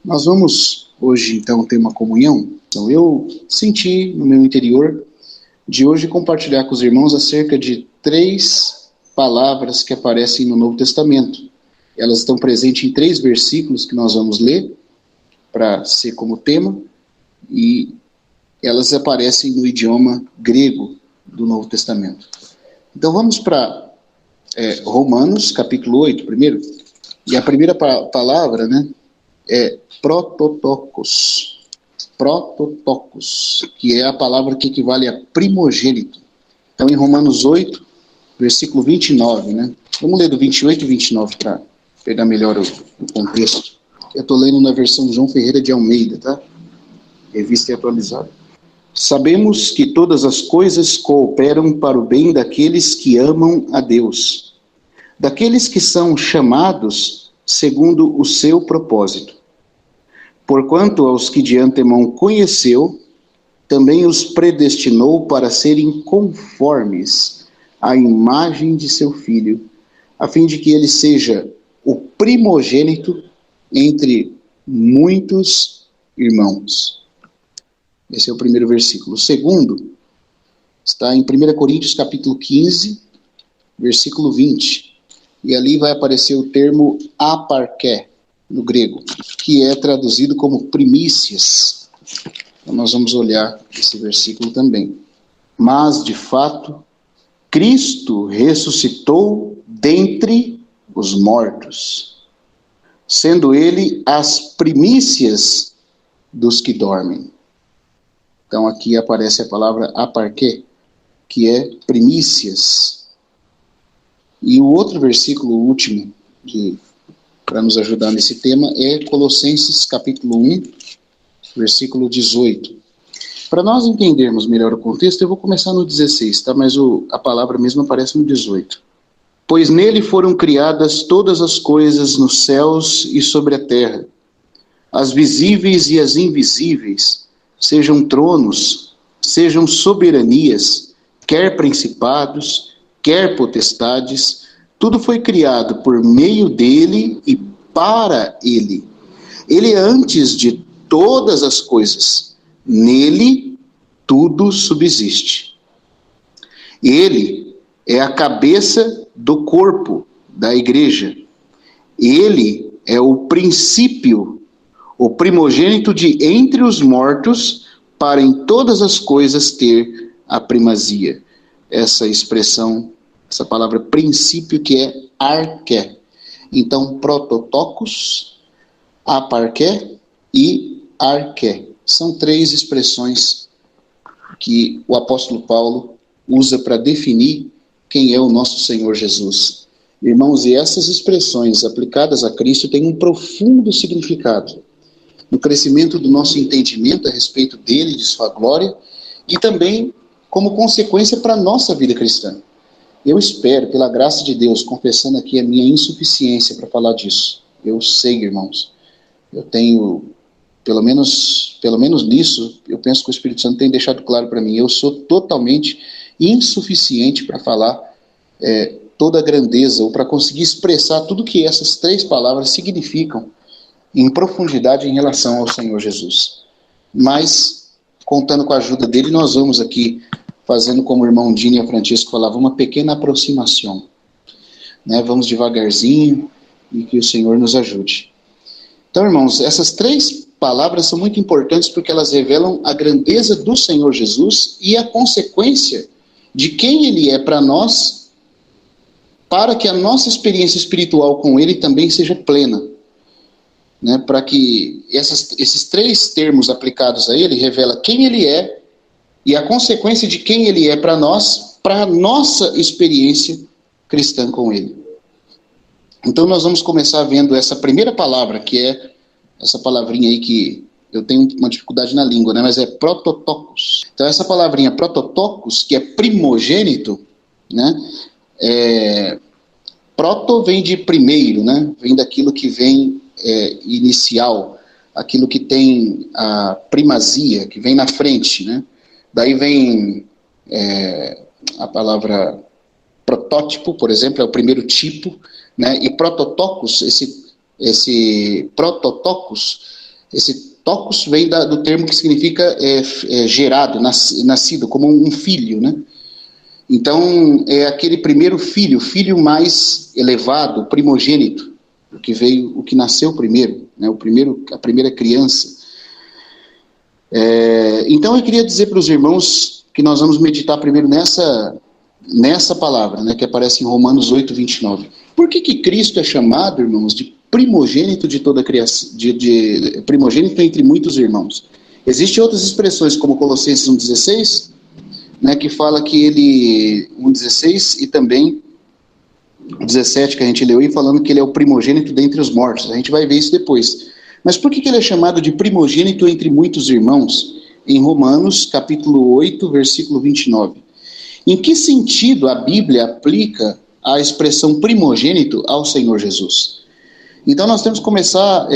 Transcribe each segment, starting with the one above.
Nós vamos hoje então ter uma comunhão. Então eu senti no meu interior de hoje compartilhar com os irmãos acerca de 3 palavras que aparecem no Novo Testamento. Elas estão presentes em 3 versículos que nós vamos ler para ser como tema, e elas aparecem no idioma grego do Novo Testamento. Então vamos para Romanos capítulo 8 primeiro, e a primeira palavra, é prototokos, que é a palavra que equivale a primogênito. Então em Romanos 8, versículo 29, vamos ler do 28 e 29 para pegar melhor o contexto. Eu estou lendo na versão João Ferreira de Almeida, tá? Revista e atualizada. Sabemos que todas as coisas cooperam para o bem daqueles que amam a Deus, daqueles que são chamados segundo o seu propósito. Porquanto aos que de antemão conheceu, também os predestinou para serem conformes à imagem de seu Filho, a fim de que ele seja o primogênito entre muitos irmãos. Esse é o primeiro versículo. O segundo está em 1 Coríntios capítulo 15, versículo 20. E ali vai aparecer o termo aparké, no grego, que é traduzido como primícias. Então nós vamos olhar esse versículo também. Mas, de fato, Cristo ressuscitou dentre os mortos, sendo ele as primícias dos que dormem. Então aqui aparece a palavra aparké, que é primícias. E o outro versículo último, para nos ajudar nesse tema, é Colossenses capítulo 1, versículo 18. Para nós entendermos melhor o contexto, eu vou começar no 16, tá? Mas a palavra mesmo aparece no 18. Pois nele foram criadas todas as coisas nos céus e sobre a terra, as visíveis e as invisíveis, sejam tronos, sejam soberanias, quer principados, quer potestades, tudo foi criado por meio dele e para ele. Ele é antes de todas as coisas, nele tudo subsiste. Ele é a cabeça do corpo da igreja. Ele é o princípio, o primogênito de entre os mortos, para em todas as coisas ter a primazia. Essa expressão, essa palavra princípio, que é arché. Então, prototokos, aparké e arché. São 3 expressões que o apóstolo Paulo usa para definir quem é o nosso Senhor Jesus. Irmãos, e essas expressões aplicadas a Cristo têm um profundo significado no crescimento do nosso entendimento a respeito dele, de sua glória, e também como consequência para a nossa vida cristã. Eu espero, pela graça de Deus, confessando aqui a minha insuficiência para falar disso. Eu sei, irmãos, eu tenho, pelo menos nisso, eu penso que o Espírito Santo tem deixado claro para mim, eu sou totalmente insuficiente para falar toda a grandeza, ou para conseguir expressar tudo que essas 3 palavras significam em profundidade em relação ao Senhor Jesus. Mas, contando com a ajuda dele, nós vamos aqui, fazendo como o irmão Dini e a Francisco falavam, uma pequena aproximação. Vamos devagarzinho e que o Senhor nos ajude. Então, irmãos, essas 3 palavras são muito importantes porque elas revelam a grandeza do Senhor Jesus e a consequência de quem ele é para nós, para que a nossa experiência espiritual com ele também seja plena. Para que esses 3 termos aplicados a ele revela quem ele é e a consequência de quem ele é para nós, para a nossa experiência cristã com ele. Então nós vamos começar vendo essa primeira palavra, que é essa palavrinha aí que eu tenho uma dificuldade na língua, mas é prototokos. Então essa palavrinha prototokos, que é primogênito, proto vem de primeiro, vem daquilo que vem inicial, aquilo que tem a primazia, que vem na frente, Daí vem a palavra protótipo, por exemplo, é o primeiro tipo, e prototokos, esse prototokos Esse tokos vem do termo que significa gerado, nascido, como um filho, né? Então, é aquele primeiro filho, o filho mais elevado, primogênito, o que nasceu primeiro, né? A primeira criança. Então, eu queria dizer para os irmãos que nós vamos meditar primeiro nessa palavra, né, que aparece em Romanos 8, 29. Por que Cristo é chamado, irmãos, de primogênito de toda a criação, de primogênito entre muitos irmãos? Existem outras expressões, como Colossenses 1,16, né, que fala que ele, 1,16, e também o 17 que a gente leu aí, falando que ele é o primogênito dentre os mortos. A gente vai ver isso depois. Mas por que ele é chamado de primogênito entre muitos irmãos? Em Romanos, capítulo 8, versículo 29. Em que sentido a Bíblia aplica a expressão primogênito ao Senhor Jesus? Então nós temos que começar,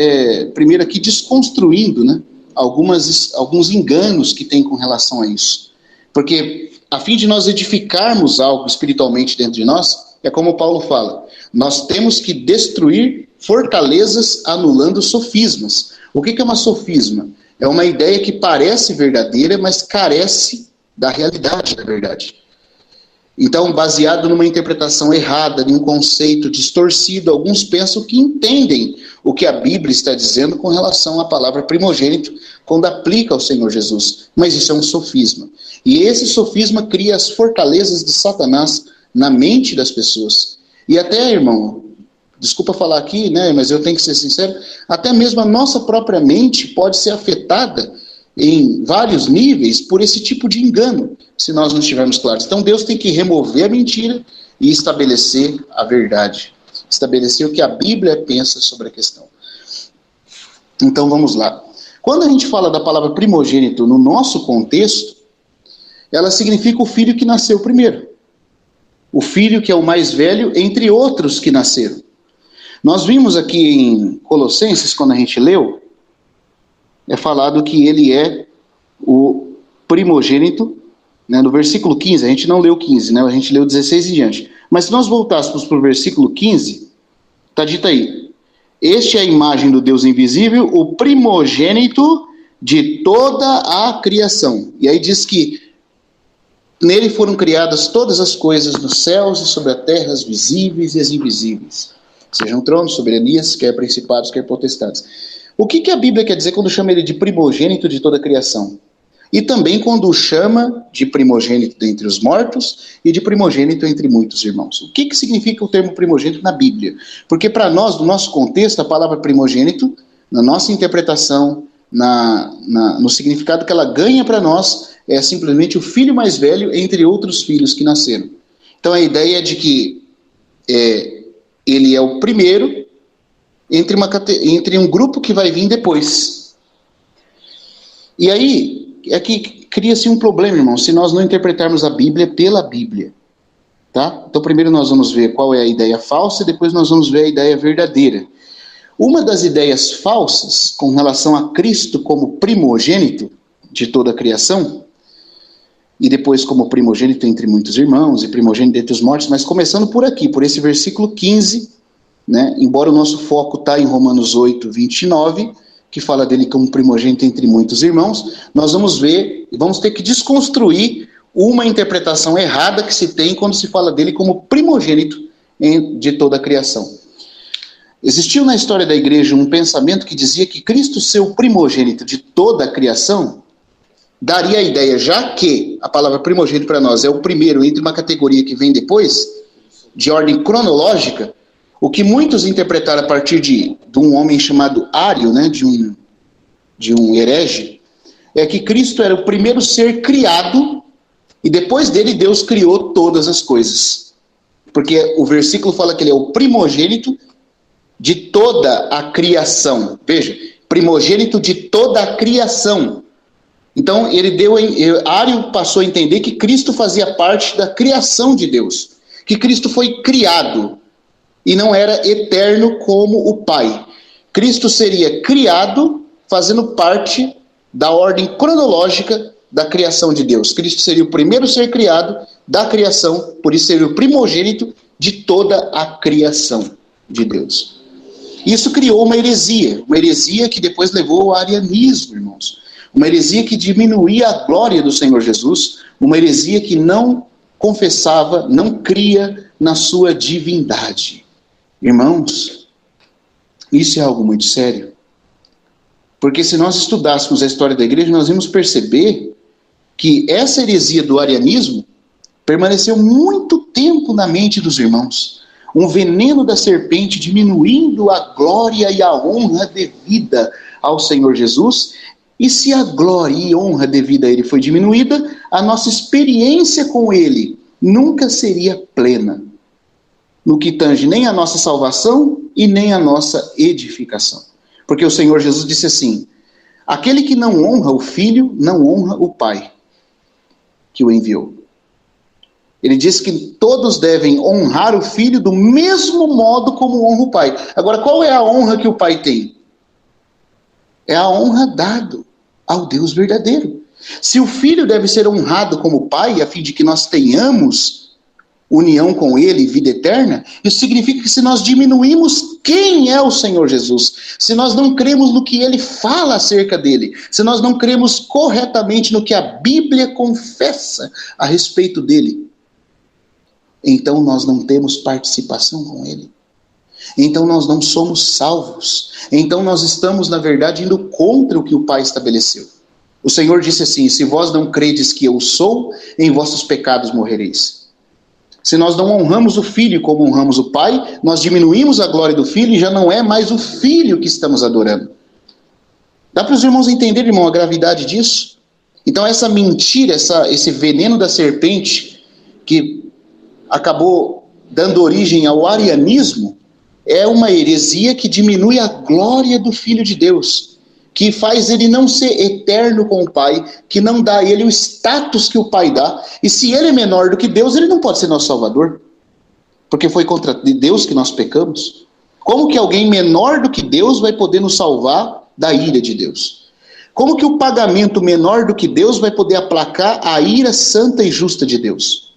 primeiro aqui, desconstruindo, né, alguns enganos que tem com relação a isso. Porque, a fim de nós edificarmos algo espiritualmente dentro de nós, é como Paulo fala, nós temos que destruir fortalezas anulando sofismas. O que é uma sofisma? É uma ideia que parece verdadeira, mas carece da realidade da verdade. Então, baseado numa interpretação errada, de um conceito distorcido, alguns pensam que entendem o que a Bíblia está dizendo com relação à palavra primogênito, quando aplica ao Senhor Jesus. Mas isso é um sofisma. E esse sofisma cria as fortalezas de Satanás na mente das pessoas. E até, irmão, desculpa falar aqui, né, mas eu tenho que ser sincero, até mesmo a nossa própria mente pode ser afetada em vários níveis por esse tipo de engano, se nós não estivermos claros. Então Deus tem que remover a mentira e estabelecer a verdade. Estabelecer o que a Bíblia pensa sobre a questão. Então vamos lá. Quando a gente fala da palavra primogênito no nosso contexto, ela significa o filho que nasceu primeiro. O filho que é o mais velho entre outros que nasceram. Nós vimos aqui em Colossenses, quando a gente leu, é falado que ele é o primogênito, né, no versículo 15, a gente não leu 15, né, a gente leu 16 em diante. Mas se nós voltássemos para o versículo 15, está dito aí, este é a imagem do Deus invisível, o primogênito de toda a criação. E aí diz que nele foram criadas todas as coisas nos céus e sobre a terra, as visíveis e as invisíveis. Sejam tronos, soberanias, quer principados, quer potestades. O que a Bíblia quer dizer quando chama ele de primogênito de toda a criação? E também quando o chama de primogênito entre os mortos e de primogênito entre muitos irmãos. O que significa o termo primogênito na Bíblia? Porque para nós, no nosso contexto, a palavra primogênito, na nossa interpretação, no significado que ela ganha para nós, é simplesmente o filho mais velho entre outros filhos que nasceram. Então a ideia é de que ele é o primeiro entre um grupo que vai vir depois. E aí, aqui cria-se um problema, irmão, se nós não interpretarmos a Bíblia pela Bíblia. Tá? Então primeiro nós vamos ver qual é a ideia falsa e depois nós vamos ver a ideia verdadeira. Uma das ideias falsas com relação a Cristo como primogênito de toda a criação, e depois como primogênito entre muitos irmãos e primogênito entre os mortos, mas começando por aqui, por esse versículo 15, né, embora o nosso foco está em Romanos 8, 29, que fala dele como primogênito entre muitos irmãos, nós vamos ver, vamos ter que desconstruir uma interpretação errada que se tem quando se fala dele como primogênito de toda a criação. Existiu na história da igreja um pensamento que dizia que Cristo ser o primogênito de toda a criação daria a ideia, já que a palavra primogênito para nós é o primeiro entre uma categoria que vem depois, de ordem cronológica, o que muitos interpretaram a partir de um homem chamado Ário, né, de um herege, é que Cristo era o primeiro ser criado e depois dele Deus criou todas as coisas. Porque o versículo fala que ele é o primogênito de toda a criação. Veja, primogênito de toda a criação. Então, Ário passou a entender que Cristo fazia parte da criação de Deus. Que Cristo foi criado e não era eterno como o Pai. Cristo seria criado fazendo parte da ordem cronológica da criação de Deus. Cristo seria o primeiro ser criado da criação, por isso seria o primogênito de toda a criação de Deus. Isso criou uma heresia que depois levou ao arianismo, irmãos. Uma heresia que diminuía a glória do Senhor Jesus, uma heresia que não confessava, não cria na sua divindade. Irmãos, isso é algo muito sério. Porque se nós estudássemos a história da igreja, nós íamos perceber que essa heresia do arianismo permaneceu muito tempo na mente dos irmãos. Um veneno da serpente diminuindo a glória e a honra devida ao Senhor Jesus. E se a glória e honra devida a Ele foi diminuída, a nossa experiência com Ele nunca seria plena, no que tange nem a nossa salvação e nem a nossa edificação. Porque o Senhor Jesus disse assim: aquele que não honra o Filho, não honra o Pai que o enviou. Ele disse que todos devem honrar o Filho do mesmo modo como honra o Pai. Agora, qual é a honra que o Pai tem? É a honra dada ao Deus verdadeiro. Se o Filho deve ser honrado como Pai, a fim de que nós tenhamos união com Ele e vida eterna, isso significa que se nós diminuímos quem é o Senhor Jesus, se nós não cremos no que Ele fala acerca dele, se nós não cremos corretamente no que a Bíblia confessa a respeito dele, então nós não temos participação com Ele. Então nós não somos salvos. Então nós estamos, na verdade, indo contra o que o Pai estabeleceu. O Senhor disse assim: se vós não credes que eu sou, em vossos pecados morrereis. Se nós não honramos o Filho como honramos o Pai, nós diminuímos a glória do Filho e já não é mais o Filho que estamos adorando. Dá para os irmãos entenderem, irmão, a gravidade disso? Então essa mentira, esse veneno da serpente que acabou dando origem ao arianismo, é uma heresia que diminui a glória do Filho de Deus, que faz ele não ser eterno com o Pai, que não dá a ele o status que o Pai dá. E se ele é menor do que Deus, ele não pode ser nosso Salvador, porque foi contra Deus que nós pecamos. Como que alguém menor do que Deus vai poder nos salvar da ira de Deus? Como que o pagamento menor do que Deus vai poder aplacar a ira santa e justa de Deus?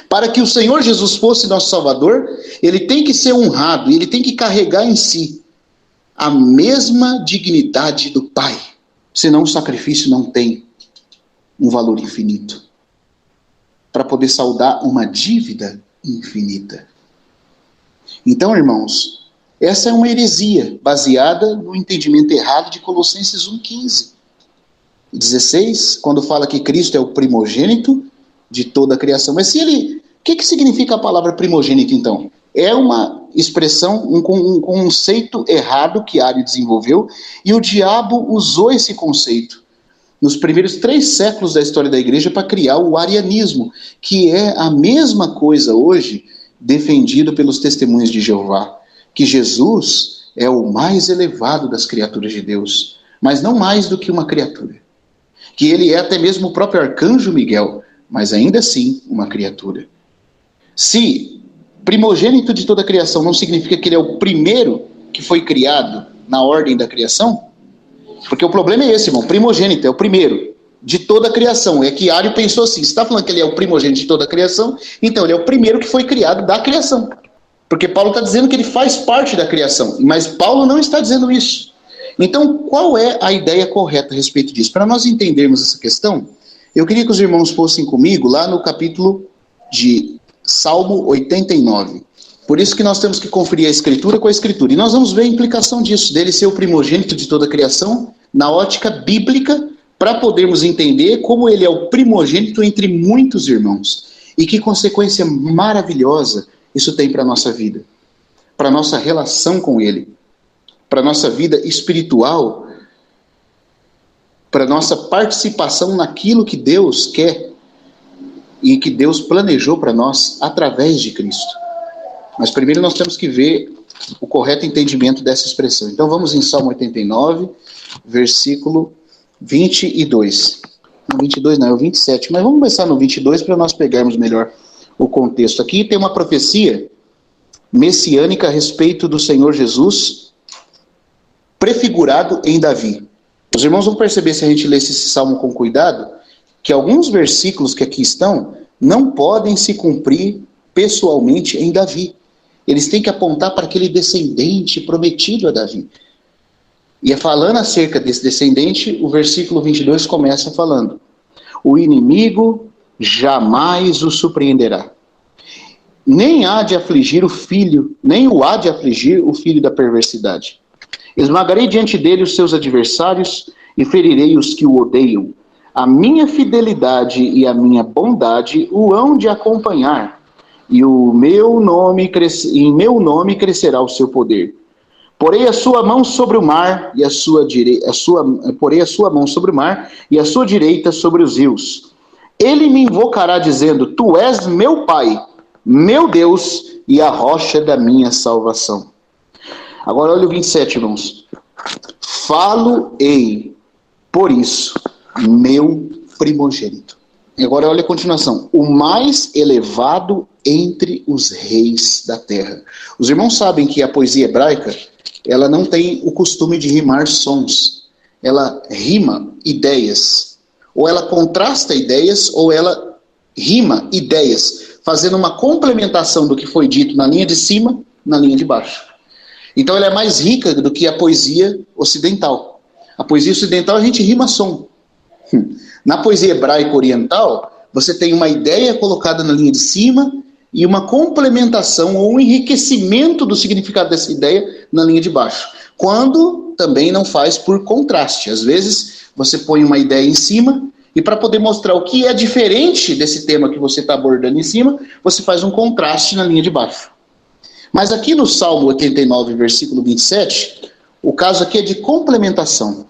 Para que o Senhor Jesus fosse nosso Salvador, Ele tem que ser honrado, Ele tem que carregar em si a mesma dignidade do Pai. Senão o sacrifício não tem um valor infinito para poder saldar uma dívida infinita. Então, irmãos, essa é uma heresia baseada no entendimento errado de Colossenses 1,15 e 16, quando fala que Cristo é o primogênito de toda a criação. Mas se ele... O que significa a palavra primogênito, então? É uma expressão, um conceito errado que Ario desenvolveu, e o diabo usou esse conceito nos primeiros 3 séculos da história da igreja para criar o arianismo, que é a mesma coisa hoje defendido pelos testemunhos de Jeová, que Jesus é o mais elevado das criaturas de Deus, mas não mais do que uma criatura. Que ele é até mesmo o próprio arcanjo Miguel, mas ainda assim uma criatura. Se primogênito de toda a criação não significa que ele é o primeiro que foi criado na ordem da criação, porque o problema é esse, irmão, primogênito é o primeiro de toda a criação. É que Ario pensou assim: você está falando que ele é o primogênito de toda a criação, então ele é o primeiro que foi criado da criação. Porque Paulo está dizendo que ele faz parte da criação, mas Paulo não está dizendo isso. Então, qual é a ideia correta a respeito disso? Para nós entendermos essa questão, eu queria que os irmãos fossem comigo lá no capítulo de Salmo 89. Por isso que nós temos que conferir a Escritura com a Escritura. E nós vamos ver a implicação disso, dele ser o primogênito de toda a criação, na ótica bíblica, para podermos entender como ele é o primogênito entre muitos irmãos. E que consequência maravilhosa isso tem para a nossa vida, para a nossa relação com ele, para a nossa vida espiritual, para a nossa participação naquilo que Deus quer e que Deus planejou para nós através de Cristo. Mas primeiro nós temos que ver o correto entendimento dessa expressão. Então vamos em Salmo 89, versículo 22. No 22 não, é o 27, mas vamos começar no 22 para nós pegarmos melhor o contexto. Aqui tem uma profecia messiânica a respeito do Senhor Jesus, prefigurado em Davi. Os irmãos vão perceber, se a gente ler esse salmo com cuidado, que alguns versículos que aqui estão não podem se cumprir pessoalmente em Davi. eles têm que apontar para aquele descendente prometido a Davi. E falando acerca desse descendente, o versículo 22 começa falando: o inimigo jamais o surpreenderá, nem há de afligir o filho, nem o há de afligir o filho da perversidade. Esmagarei diante dele os seus adversários e ferirei os que o odeiam. A minha fidelidade e a minha bondade o hão de acompanhar, e em meu nome crescerá o seu poder. Porei a sua mão sobre o mar e porei a sua mão sobre o mar e a sua direita sobre os rios. Ele me invocará dizendo: tu és meu Pai, meu Deus e a rocha da minha salvação. Agora olha o 27, irmãos. Falo-ei por isso, meu primogênito. E agora olha a continuação. O mais elevado entre os reis da terra. Os irmãos sabem que a poesia hebraica, ela não tem o costume de rimar sons. Ela rima ideias. Ou ela contrasta ideias, ou ela rima ideias, fazendo uma complementação do que foi dito na linha de cima, na linha de baixo. Então ela é mais rica do que a poesia ocidental. A poesia ocidental a gente rima som. Na poesia hebraica oriental, você tem uma ideia colocada na linha de cima e uma complementação ou um enriquecimento do significado dessa ideia na linha de baixo. Quando também não faz por contraste. Às vezes você põe uma ideia em cima e para poder mostrar o que é diferente desse tema que você está abordando em cima, você faz um contraste na linha de baixo. Mas aqui no Salmo 89, versículo 27, o caso aqui é de complementação.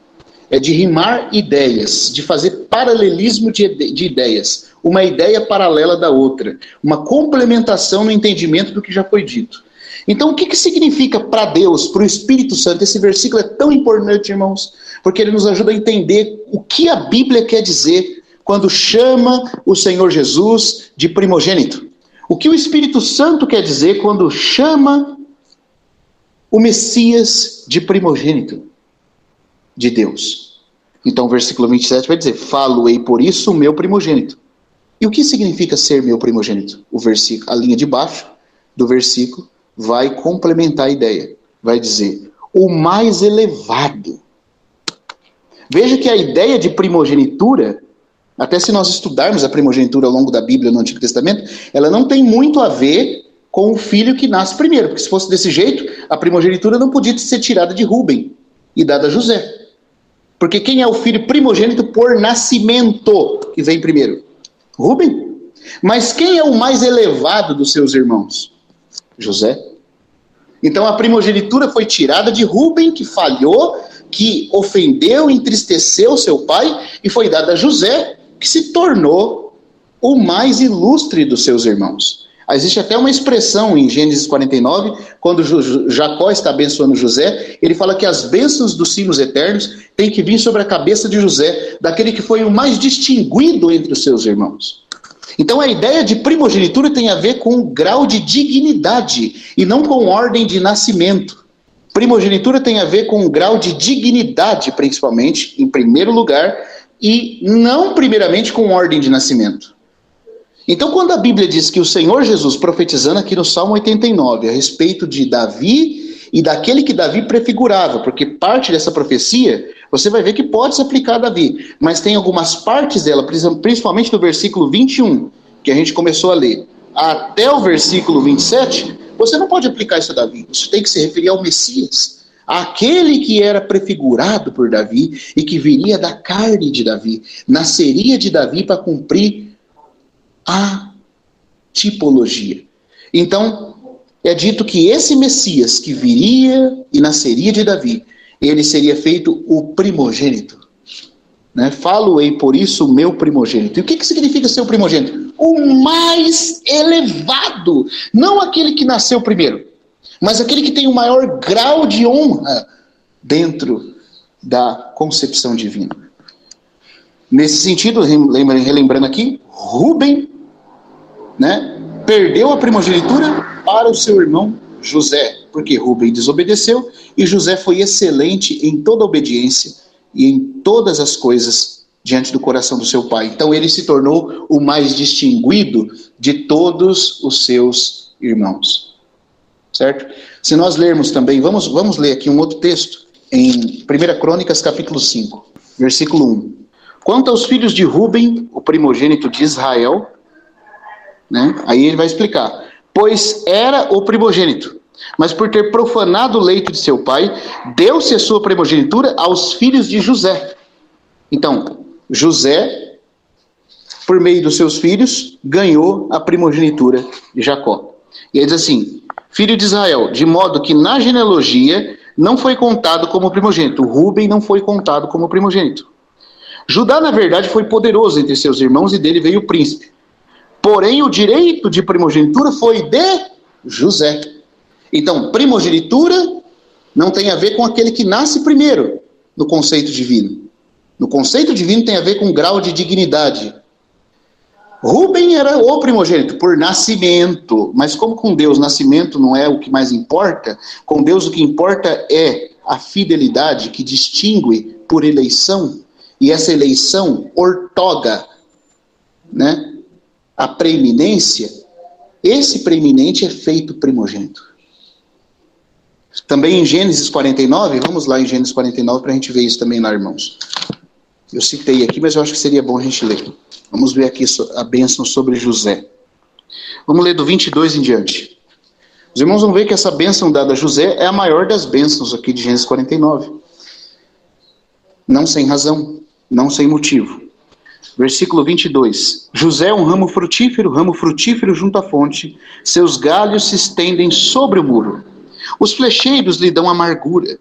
É de rimar ideias, de fazer paralelismo de ideias. Uma ideia paralela da outra. Uma complementação no entendimento do que já foi dito. Então, o que significa para Deus, para o Espírito Santo? Esse versículo é tão importante, irmãos, porque ele nos ajuda a entender o que a Bíblia quer dizer quando chama o Senhor Jesus de primogênito. O que o Espírito Santo quer dizer quando chama o Messias de primogênito de Deus. Então o versículo 27 vai dizer: falo-ei por isso o meu primogênito. E o que significa ser meu primogênito? O versículo, a linha de baixo do versículo vai complementar a ideia. Vai dizer: o mais elevado. Veja que a ideia de primogenitura, até se nós estudarmos a primogenitura ao longo da Bíblia no Antigo Testamento, ela não tem muito a ver com o filho que nasce primeiro, porque se fosse desse jeito, a primogenitura não podia ser tirada de Rúben e dada a José. Porque quem é o filho primogênito por nascimento que vem primeiro? Rúben. Mas quem é o mais elevado dos seus irmãos? José. Então a primogenitura foi tirada de Rúben, que falhou, que ofendeu, entristeceu seu pai, e foi dada a José, que se tornou o mais ilustre dos seus irmãos. Existe até uma expressão em Gênesis 49, quando Jacó está abençoando José, ele fala que as bênçãos dos cimos eternos têm que vir sobre a cabeça de José, daquele que foi o mais distinguido entre os seus irmãos. Então a ideia de primogenitura tem a ver com grau de dignidade e não com ordem de nascimento. Primogenitura tem a ver com grau de dignidade, principalmente, em primeiro lugar, e não primeiramente com ordem de nascimento. Então, quando a Bíblia diz que o Senhor Jesus, profetizando aqui no Salmo 89, a respeito de Davi e daquele que Davi prefigurava, porque parte dessa profecia, você vai ver que pode se aplicar a Davi, mas tem algumas partes dela, principalmente no versículo 21, que a gente começou a ler, até o versículo 27, você não pode aplicar isso a Davi, isso tem que se referir ao Messias, aquele que era prefigurado por Davi e que viria da carne de Davi, nasceria de Davi para cumprir a tipologia. Então, é dito que esse Messias que viria e nasceria de Davi, ele seria feito o primogênito. Né? Falo-ei por isso o meu primogênito. E o que significa ser o primogênito? O mais elevado. Não aquele que nasceu primeiro, mas aquele que tem o maior grau de honra dentro da concepção divina. Nesse sentido, relembrando aqui, Rúben, né, perdeu a primogenitura para o seu irmão José, porque Rúben desobedeceu e José foi excelente em toda a obediência e em todas as coisas diante do coração do seu pai. Então ele se tornou o mais distinguido de todos os seus irmãos. certo? Se nós lermos também, vamos ler aqui um outro texto, em 1 Crônicas, capítulo 5, versículo 1. Quanto aos filhos de Ruben, o primogênito de Israel, né? Aí ele vai explicar. Pois era o primogênito, mas por ter profanado o leito de seu pai, deu-se a sua primogenitura aos filhos de José. Então, José, por meio dos seus filhos, ganhou a primogenitura de Jacó. E ele diz assim, filho de Israel, de modo que na genealogia não foi contado como primogênito. Ruben não foi contado como primogênito. Judá, na verdade, foi poderoso entre seus irmãos e dele veio o príncipe. Porém, o direito de primogenitura foi de José. Então, primogenitura não tem a ver com aquele que nasce primeiro no conceito divino. No conceito divino tem a ver com grau de dignidade. Ruben era o primogênito por nascimento, mas como com Deus nascimento não é o que mais importa, com Deus o que importa é a fidelidade que distingue por eleição, e essa eleição ortoga, né, a preeminência, esse preeminente é feito primogênito. Também em Gênesis 49, vamos lá em Gênesis 49 para a gente ver isso também lá, irmãos. Eu citei aqui, mas eu acho que seria bom a gente ler. Vamos ver aqui a bênção sobre José. Vamos ler do 22 em diante. Os irmãos vão ver que essa bênção dada a José é a maior das bênçãos aqui de Gênesis 49. Não sem razão, não sem motivo. Versículo 22. José é um ramo frutífero junto à fonte. Seus galhos se estendem sobre o muro. Os flecheiros lhe dão amargura.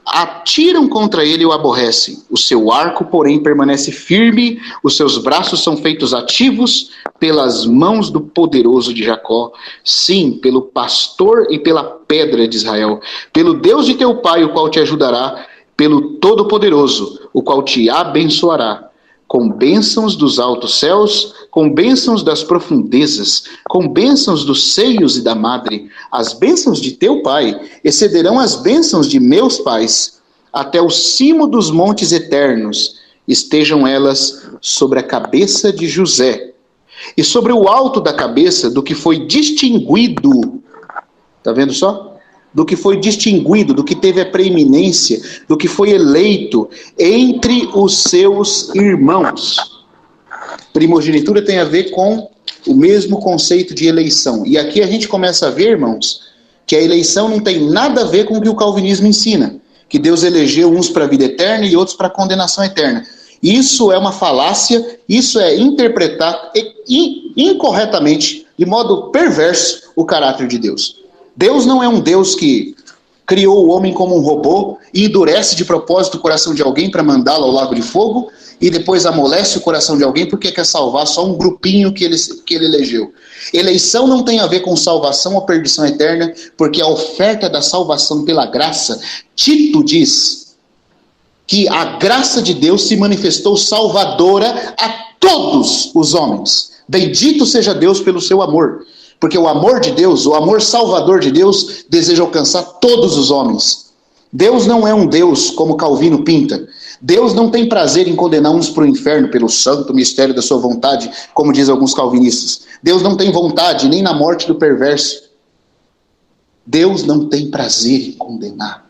Atiram contra ele e o aborrecem. O seu arco, porém, permanece firme. Os seus braços são feitos ativos pelas mãos do poderoso de Jacó. Sim, pelo pastor e pela pedra de Israel. Pelo Deus de teu pai, o qual te ajudará. Pelo Todo-Poderoso, o qual te abençoará. Com bênçãos dos altos céus, com bênçãos das profundezas, com bênçãos dos seios e da madre. As bênçãos de teu pai excederão as bênçãos de meus pais, até o cimo dos montes eternos, estejam elas sobre a cabeça de José, e sobre o alto da cabeça do que foi distinguido. Está vendo só? Do que foi distinguido, do que teve a preeminência, do que foi eleito entre os seus irmãos. Primogenitura tem a ver com o mesmo conceito de eleição. E aqui a gente começa a ver, irmãos, que a eleição não tem nada a ver com o que o calvinismo ensina, que Deus elegeu uns para a vida eterna e outros para a condenação eterna. Isso é uma falácia, isso é interpretar incorretamente, de modo perverso, o caráter de Deus. Deus não é um Deus que criou o homem como um robô e endurece de propósito o coração de alguém para mandá-lo ao lago de fogo e depois amolece o coração de alguém porque quer salvar só um grupinho que ele elegeu. Eleição não tem a ver com salvação ou perdição eterna, porque a oferta da salvação pela graça, Tito diz que a graça de Deus se manifestou salvadora a todos os homens. Bendito seja Deus pelo seu amor. Porque o amor de Deus, o amor salvador de Deus, deseja alcançar todos os homens. Deus não é um Deus como Calvino pinta. Deus não tem prazer em condenar uns para o inferno pelo santo mistério da sua vontade, como dizem alguns calvinistas. Deus não tem vontade nem na morte do perverso. Deus não tem prazer em condenar.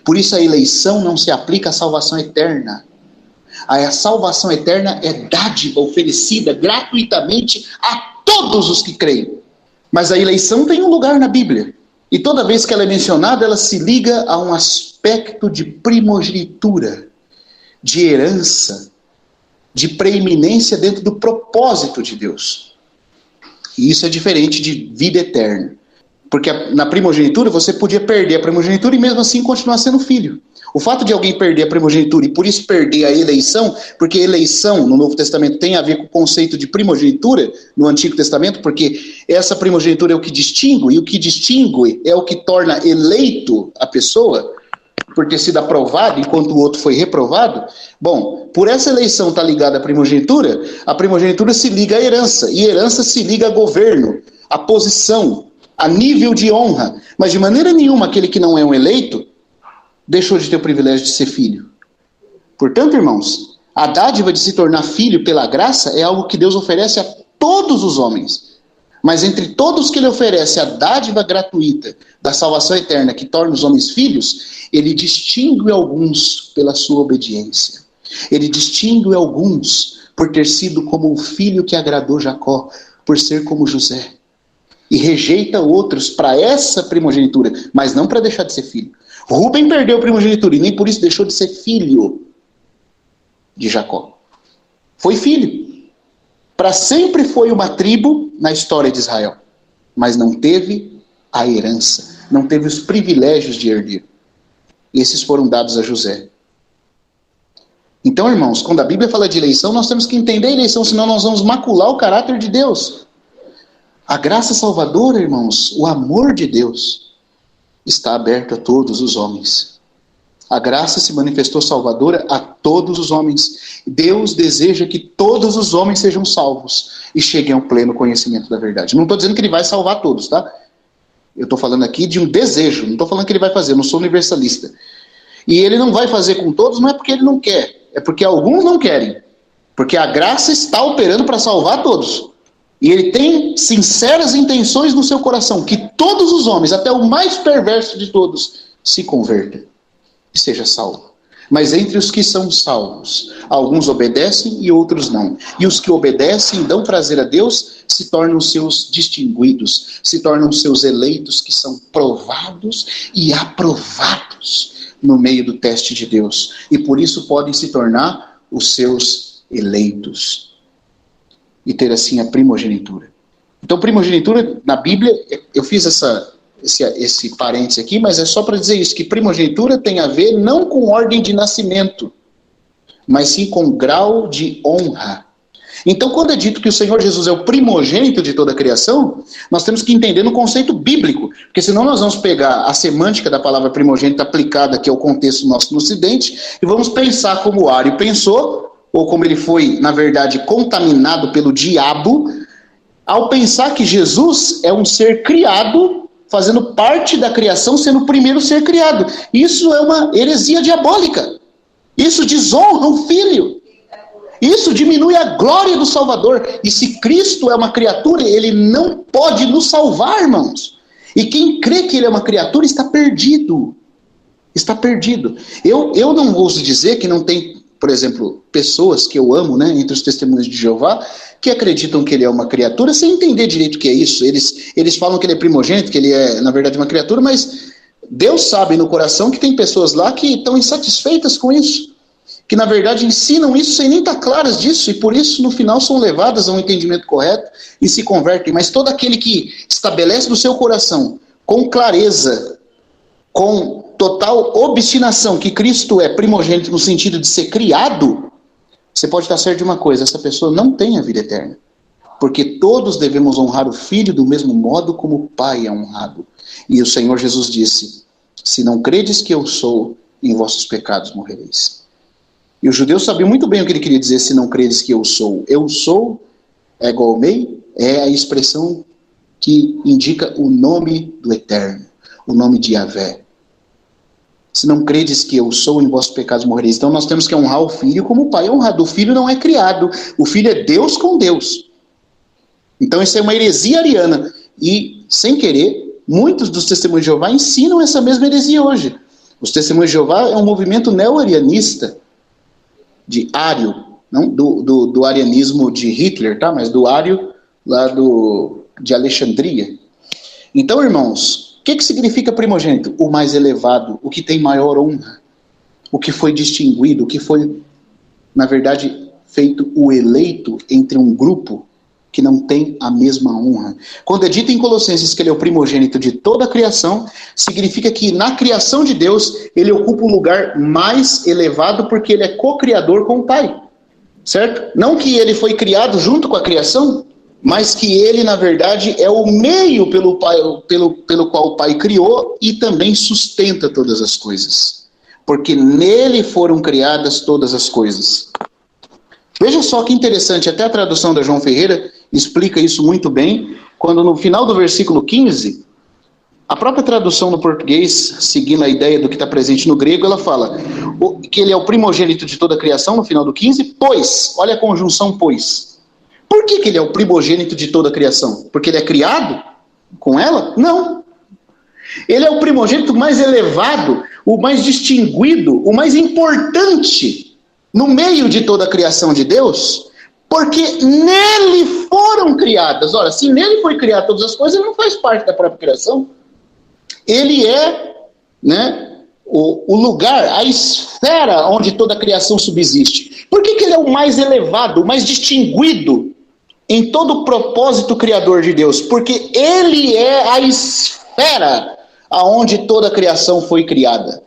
Por isso a eleição não se aplica à salvação eterna. A salvação eterna é dádiva oferecida gratuitamente a todos os que creem. Mas a eleição tem um lugar na Bíblia. E toda vez que ela é mencionada, ela se liga a um aspecto de primogenitura, de herança, de preeminência dentro do propósito de Deus. E isso é diferente de vida eterna. Porque na primogenitura você podia perder a primogenitura e mesmo assim continuar sendo filho. O fato de alguém perder a primogenitura e por isso perder a eleição, porque eleição no Novo Testamento tem a ver com o conceito de primogenitura no Antigo Testamento, porque essa primogenitura é o que distingue, e o que distingue é o que torna eleito a pessoa, por ter sido aprovado enquanto o outro foi reprovado. Bom, por essa eleição estar ligada à primogenitura se liga à herança, e herança se liga a governo, a posição, a nível de honra. Mas de maneira nenhuma aquele que não é um eleito deixou de ter o privilégio de ser filho. Portanto, irmãos, a dádiva de se tornar filho pela graça é algo que Deus oferece a todos os homens. Mas entre todos que ele oferece a dádiva gratuita da salvação eterna que torna os homens filhos, ele distingue alguns pela sua obediência. Ele distingue alguns por ter sido como o filho que agradou Jacó, por ser como José. E rejeita outros para essa primogenitura, mas não para deixar de ser filho. Rúben perdeu a primogenitura e nem por isso deixou de ser filho de Jacó. Foi filho. Para sempre foi uma tribo na história de Israel, mas não teve a herança, não teve os privilégios de herdeiro. Esses foram dados a José. Então, irmãos, quando a Bíblia fala de eleição, nós temos que entender a eleição, senão nós vamos macular o caráter de Deus. A graça salvadora, irmãos, o amor de Deus, está aberto a todos os homens. A graça se manifestou salvadora a todos os homens. Deus deseja que todos os homens sejam salvos e cheguem ao pleno conhecimento da verdade. Não estou dizendo que ele vai salvar todos, tá? Eu estou falando aqui de um desejo, não estou falando que ele vai fazer, eu não sou universalista. E ele não vai fazer com todos, não é porque ele não quer, é porque alguns não querem. Porque a graça está operando para salvar todos. E ele tem sinceras intenções no seu coração, que todos os homens, até o mais perverso de todos, se convertam e seja salvo. Mas entre os que são salvos, alguns obedecem e outros não. E os que obedecem e dão prazer a Deus se tornam seus distinguidos, se tornam seus eleitos, que são provados e aprovados no meio do teste de Deus. E por isso podem se tornar os seus eleitos. E ter assim a primogenitura. Então, primogenitura, na Bíblia, eu fiz esse parêntese aqui, mas é só para dizer isso, que primogenitura tem a ver não com ordem de nascimento, mas sim com grau de honra. Então, quando é dito que o Senhor Jesus é o primogênito de toda a criação, nós temos que entender no conceito bíblico, porque senão nós vamos pegar a semântica da palavra primogênito aplicada aqui ao contexto nosso no Ocidente, e vamos pensar como o Ário pensou, ou como ele foi, na verdade, contaminado pelo diabo, ao pensar que Jesus é um ser criado, fazendo parte da criação, sendo o primeiro ser criado. Isso é uma heresia diabólica. Isso desonra o Filho. Isso diminui a glória do Salvador. E se Cristo é uma criatura, ele não pode nos salvar, irmãos. E quem crê que ele é uma criatura está perdido. Está perdido. Eu não ouso dizer que não tem, por exemplo, pessoas que eu amo, né, entre os testemunhos de Jeová, que acreditam que ele é uma criatura sem entender direito o que é isso. Eles falam que ele é primogênito, que ele é, na verdade, uma criatura, mas Deus sabe no coração que tem pessoas lá que estão insatisfeitas com isso, que na verdade ensinam isso sem nem estar claras disso, e por isso no final são levadas a um entendimento correto e se convertem. Mas todo aquele que estabelece no seu coração, com clareza, com total obstinação, que Cristo é primogênito no sentido de ser criado, você pode estar certo de uma coisa: essa pessoa não tem a vida eterna. Porque todos devemos honrar o Filho do mesmo modo como o Pai é honrado. E o Senhor Jesus disse: se não credes que eu sou, em vossos pecados morrereis. E os judeus sabiam muito bem o que ele queria dizer: se não credes que eu sou. Eu sou, egomei, é a expressão que indica o nome do Eterno, o nome de Yahvé. Se não credes que eu sou, em vossos pecados morrereis. Então nós temos que honrar o Filho como o Pai é honrado. O Filho não é criado, o Filho é Deus com Deus. Então isso é uma heresia ariana. E, sem querer, muitos dos testemunhos de Jeová ensinam essa mesma heresia hoje. Os testemunhos de Jeová é um movimento neo-arianista, de Ário, não do arianismo de Hitler, tá? Mas do Ário lá de Alexandria. Então, irmãos, o que significa primogênito? O mais elevado, o que tem maior honra, o que foi distinguido, o que foi, na verdade, feito o eleito entre um grupo que não tem a mesma honra. Quando é dito em Colossenses que ele é o primogênito de toda a criação, significa que na criação de Deus, ele ocupa um lugar mais elevado porque ele é co-criador com o Pai. Certo? Não que ele foi criado junto com a criação, mas que ele, na verdade, é o meio pelo qual o Pai criou e também sustenta todas as coisas. Porque nele foram criadas todas as coisas. Veja só que interessante, até a tradução da João Ferreira explica isso muito bem, quando no final do versículo 15, a própria tradução no português, seguindo a ideia do que está presente no grego, ela fala que ele é o primogênito de toda a criação, no final do 15, pois, olha a conjunção pois. Por que ele é o primogênito de toda a criação? Porque ele é criado com ela? Não. Ele é o primogênito mais elevado, o mais distinguido, o mais importante no meio de toda a criação de Deus, porque nele foram criadas. Ora, se nele foi criado todas as coisas, ele não faz parte da própria criação. Ele é, o lugar, a esfera onde toda a criação subsiste. Por que ele é o mais elevado, o mais distinguido em todo o propósito criador de Deus? Porque ele é a esfera aonde toda a criação foi criada.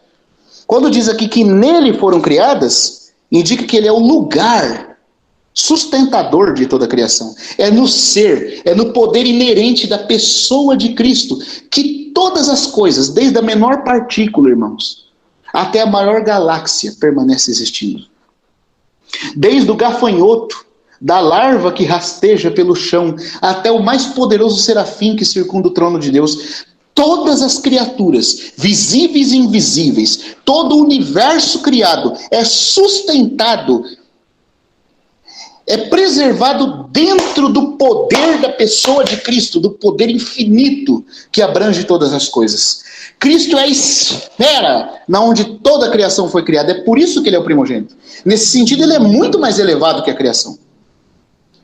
Quando diz aqui que nele foram criadas, indica que ele é o lugar sustentador de toda a criação. É no ser, é no poder inerente da pessoa de Cristo, que todas as coisas, desde a menor partícula, irmãos, até a maior galáxia, permanece existindo. Desde o gafanhoto, da larva que rasteja pelo chão, até o mais poderoso serafim que circunda o trono de Deus, todas as criaturas, visíveis e invisíveis, todo o universo criado é sustentado, é preservado dentro do poder da pessoa de Cristo, do poder infinito que abrange todas as coisas. Cristo é a esfera na onde toda a criação foi criada. É por isso que ele é o primogênito. Nesse sentido, ele é muito mais elevado que a criação.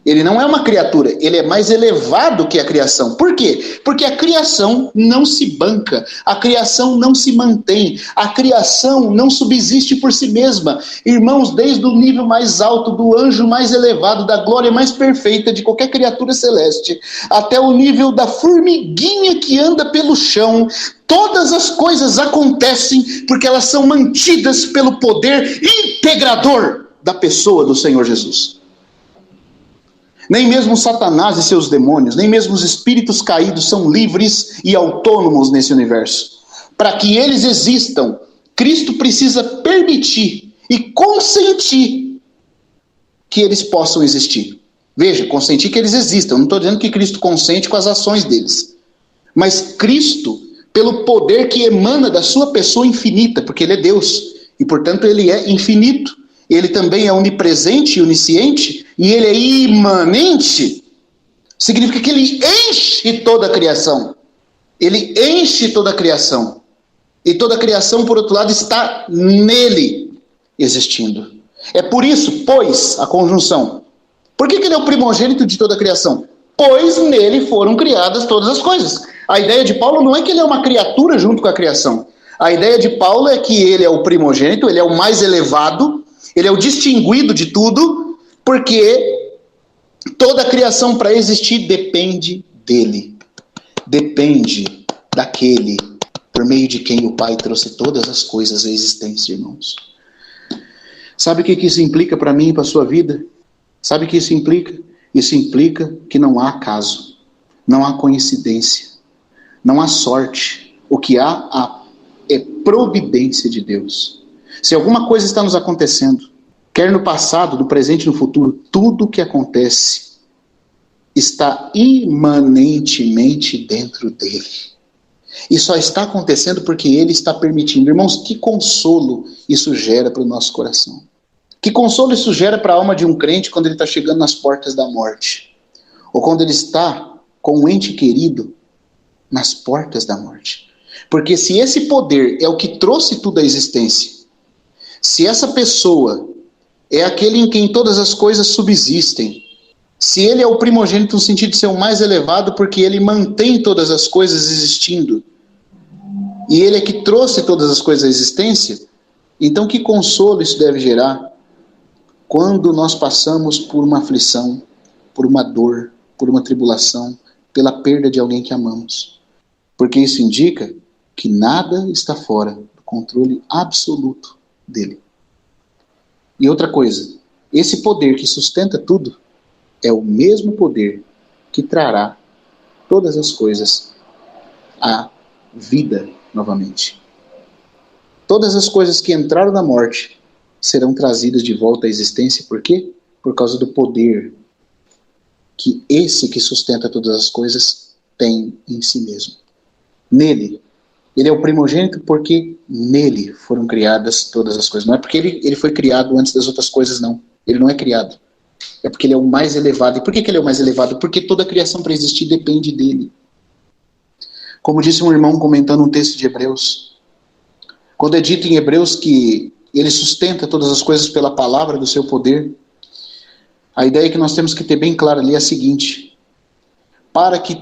Ele não é uma criatura, ele é mais elevado que a criação. Por quê? Porque a criação não se banca, a criação não se mantém, a criação não subsiste por si mesma. Irmãos, desde o nível mais alto, do anjo mais elevado, da glória mais perfeita de qualquer criatura celeste, até o nível da formiguinha que anda pelo chão, todas as coisas acontecem porque elas são mantidas pelo poder integrador da pessoa do Senhor Jesus. Nem mesmo Satanás e seus demônios, nem mesmo os espíritos caídos são livres e autônomos nesse universo. Para que eles existam, Cristo precisa permitir e consentir que eles possam existir. Veja, consentir que eles existam. Eu não estou dizendo que Cristo consente com as ações deles. Mas Cristo, pelo poder que emana da sua pessoa infinita, porque ele é Deus, e portanto ele é infinito, ele também é onipresente e onisciente, e ele é imanente, significa que ele enche toda a criação. Ele enche toda a criação. E toda a criação, por outro lado, está nele existindo. É por isso, pois, a conjunção. Por que ele é o primogênito de toda a criação? Pois nele foram criadas todas as coisas. A ideia de Paulo não é que ele é uma criatura junto com a criação. A ideia de Paulo é que ele é o primogênito, ele é o mais elevado, ele é o distinguido de tudo, porque toda a criação para existir depende dele. Depende daquele por meio de quem o Pai trouxe todas as coisas à existência, irmãos. Sabe o que isso implica para mim e para a sua vida? Sabe o que isso implica? Isso implica que não há acaso, não há coincidência, não há sorte. O que há é providência de Deus. Se alguma coisa está nos acontecendo, quer no passado, no presente e no futuro, tudo o que acontece está imanentemente dentro dele. E só está acontecendo porque ele está permitindo. Irmãos, que consolo isso gera para o nosso coração. Que consolo isso gera para a alma de um crente quando ele está chegando nas portas da morte. Ou quando ele está com um ente querido nas portas da morte. Porque se esse poder é o que trouxe tudo à existência, se essa pessoa é aquele em quem todas as coisas subsistem, se ele é o primogênito no sentido de ser o mais elevado porque ele mantém todas as coisas existindo, e ele é que trouxe todas as coisas à existência, então que consolo isso deve gerar quando nós passamos por uma aflição, por uma dor, por uma tribulação, pela perda de alguém que amamos. Porque isso indica que nada está fora do controle absoluto dele. E outra coisa, esse poder que sustenta tudo é o mesmo poder que trará todas as coisas à vida novamente. Todas as coisas que entraram na morte serão trazidas de volta à existência. Por quê? Por causa do poder que esse que sustenta todas as coisas tem em si mesmo. Nele. Ele é o primogênito porque nele foram criadas todas as coisas. Não é porque ele foi criado antes das outras coisas, não. Ele não é criado. É porque ele é o mais elevado. E por que ele é o mais elevado? Porque toda a criação para existir depende dele. Como disse um irmão comentando um texto de Hebreus, quando é dito em Hebreus que ele sustenta todas as coisas pela palavra do seu poder, a ideia que nós temos que ter bem clara ali é a seguinte: para que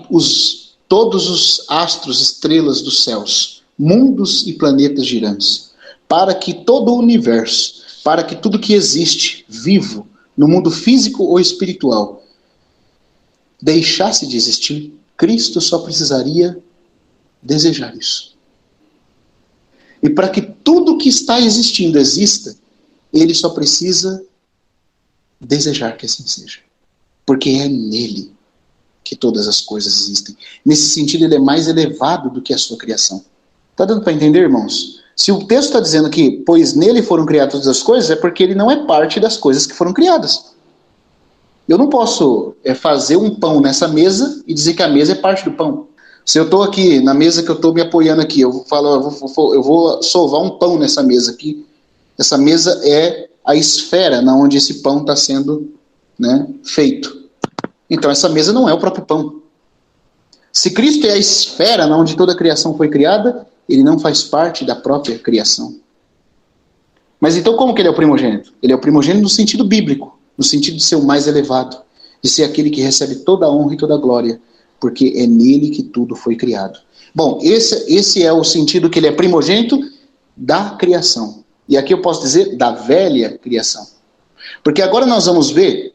todos os astros, estrelas dos céus, mundos e planetas girantes, para que todo o universo, para que tudo que existe, vivo, no mundo físico ou espiritual, deixasse de existir, Cristo só precisaria desejar isso. E para que tudo que está existindo exista, ele só precisa desejar que assim seja. Porque é nele que todas as coisas existem. Nesse sentido, ele é mais elevado do que a sua criação. Está dando para entender, irmãos? Se o texto está dizendo que, pois nele foram criadas todas as coisas, é porque ele não é parte das coisas que foram criadas. Eu não posso fazer um pão nessa mesa e dizer que a mesa é parte do pão. Se eu estou aqui, na mesa que eu estou me apoiando aqui, eu vou sovar um pão nessa mesa aqui. Essa mesa é a esfera na onde esse pão está sendo, né, feito. Então essa mesa não é o próprio pão. Se Cristo é a esfera na onde toda a criação foi criada, ele não faz parte da própria criação. Mas então como que ele é o primogênito? Ele é o primogênito no sentido bíblico, no sentido de ser o mais elevado, de ser aquele que recebe toda a honra e toda a glória, porque é nele que tudo foi criado. Bom, esse é o sentido que ele é primogênito da criação. E aqui eu posso dizer da velha criação. Porque agora nós vamos ver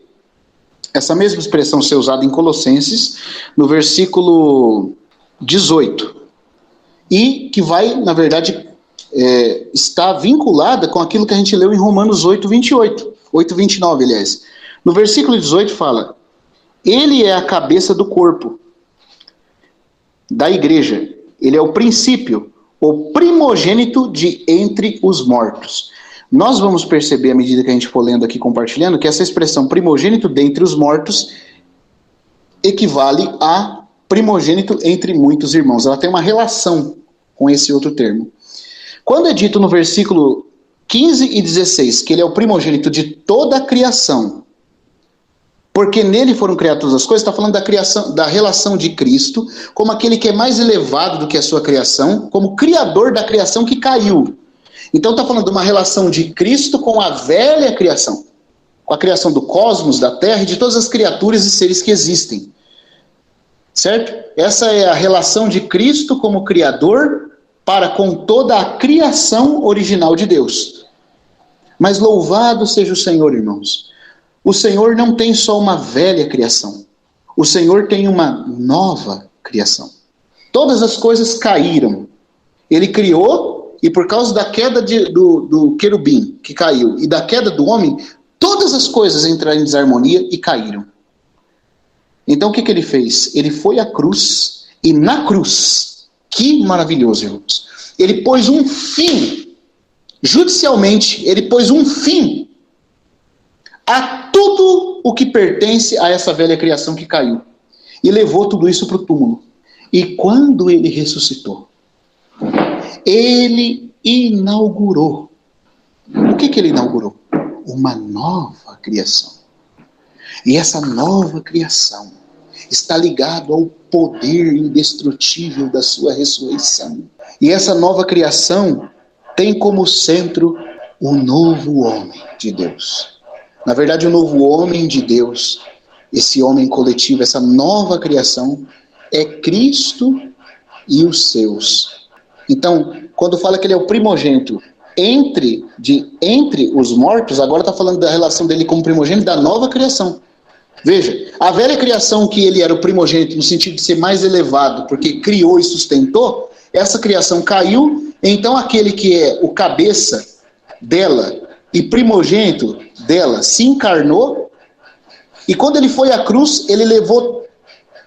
essa mesma expressão ser usada em Colossenses, no versículo 18. E que vai, na verdade, estar vinculada com aquilo que a gente leu em Romanos 8:28. 8:29, aliás. No versículo 18 fala: ele é a cabeça do corpo, da igreja. Ele é o princípio, o primogênito de entre os mortos. Nós vamos perceber, à medida que a gente for lendo aqui, compartilhando, que essa expressão primogênito dentre os mortos equivale a primogênito entre muitos irmãos. Ela tem uma relação com esse outro termo. Quando é dito no versículo 15 e 16 que ele é o primogênito de toda a criação, porque nele foram criadas todas as coisas, está falando da criação, da relação de Cristo como aquele que é mais elevado do que a sua criação, como criador da criação que caiu. Então está falando de uma relação de Cristo com a velha criação, com a criação do cosmos, da terra e de todas as criaturas e seres que existem. Certo? Essa é a relação de Cristo como criador para com toda a criação original de Deus. Mas louvado seja o Senhor, irmãos. O Senhor não tem só uma velha criação. O Senhor tem uma nova criação. Todas as coisas caíram. Ele criou, e por causa da queda do querubim que caiu, e da queda do homem, todas as coisas entraram em desarmonia e caíram. Então o que ele fez? Ele foi à cruz, e na cruz, que maravilhoso, irmãos, ele pôs um fim, judicialmente, ele pôs um fim a tudo o que pertence a essa velha criação que caiu. E levou tudo isso para o túmulo. E quando ele ressuscitou, ele inaugurou. O que ele inaugurou? Uma nova criação. E essa nova criação está ligada ao poder indestrutível da sua ressurreição. E essa nova criação tem como centro o novo homem de Deus. Na verdade, o novo homem de Deus, esse homem coletivo, essa nova criação, é Cristo e os seus. Então, quando fala que ele é o primogênito entre os mortos, agora está falando da relação dele como primogênito da nova criação. Veja, a velha criação que ele era o primogênito no sentido de ser mais elevado, porque criou e sustentou, essa criação caiu, então aquele que é o cabeça dela e primogênito dela se encarnou, e quando ele foi à cruz, ele levou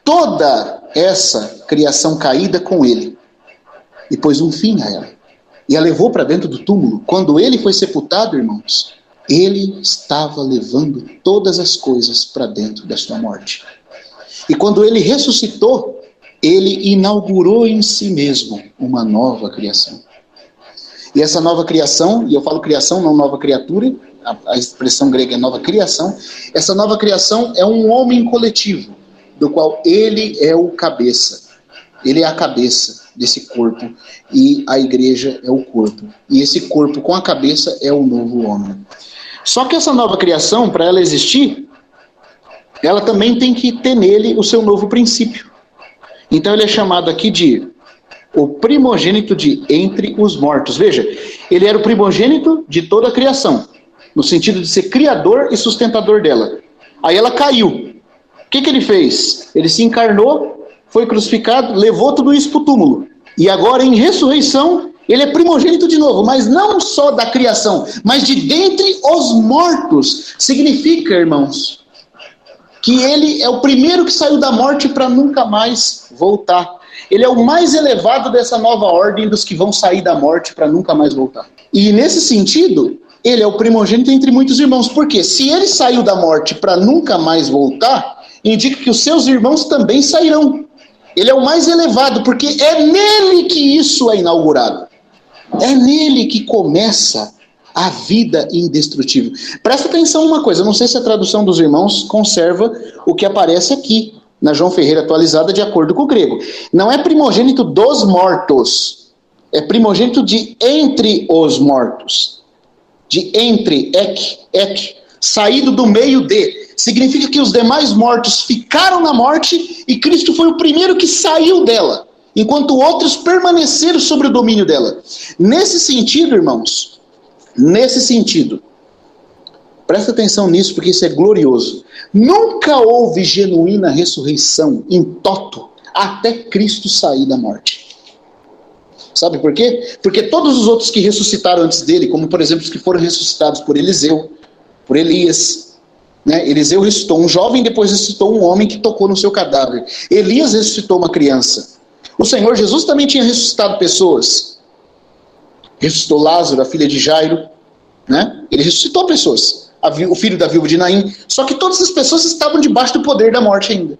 toda essa criação caída com ele, e pôs um fim a ela, e a levou para dentro do túmulo. Quando ele foi sepultado, irmãos, ele estava levando todas as coisas para dentro da sua morte. E quando ele ressuscitou, ele inaugurou em si mesmo uma nova criação. E essa nova criação, e eu falo criação, não nova criatura, a expressão grega é nova criação. Essa nova criação é um homem coletivo, do qual ele é o cabeça. Ele é a cabeça desse corpo e a igreja é o corpo. E esse corpo com a cabeça é o novo homem. Só que essa nova criação, para ela existir, ela também tem que ter nele o seu novo princípio. Então ele é chamado aqui de o primogênito de entre os mortos. Veja, ele era o primogênito de toda a criação, no sentido de ser criador e sustentador dela. Aí ela caiu. O que ele fez? Ele se encarnou, foi crucificado, levou tudo isso para o túmulo. E agora, em ressurreição, ele é primogênito de novo, mas não só da criação, mas de dentre os mortos. Significa, irmãos, que ele é o primeiro que saiu da morte para nunca mais voltar. Ele é o mais elevado dessa nova ordem dos que vão sair da morte para nunca mais voltar. E nesse sentido, ele é o primogênito entre muitos irmãos. Porque se ele saiu da morte para nunca mais voltar, indica que os seus irmãos também sairão. Ele é o mais elevado, porque é nele que isso é inaugurado. É nele que começa a vida indestrutível. Presta atenção numa coisa, eu não sei se a tradução dos irmãos conserva o que aparece aqui, na João Ferreira atualizada, de acordo com o grego. Não é primogênito dos mortos, é primogênito de entre os mortos. De entre, ek, saído do meio de. Significa que os demais mortos ficaram na morte e Cristo foi o primeiro que saiu dela, enquanto outros permaneceram sobre o domínio dela. Nesse sentido, irmãos, presta atenção nisso, porque isso é glorioso. Nunca houve genuína ressurreição em toto até Cristo sair da morte. Sabe por quê? Porque todos os outros que ressuscitaram antes dele, como por exemplo os que foram ressuscitados por Eliseu, por Elias, né? Eliseu ressuscitou um jovem, depois ressuscitou um homem que tocou no seu cadáver. Elias ressuscitou uma criança. O Senhor Jesus também tinha ressuscitado pessoas. Ressuscitou Lázaro, a filha de Jairo, né? Ele ressuscitou pessoas. O filho da viúva de Naim. Só que todas as pessoas estavam debaixo do poder da morte ainda.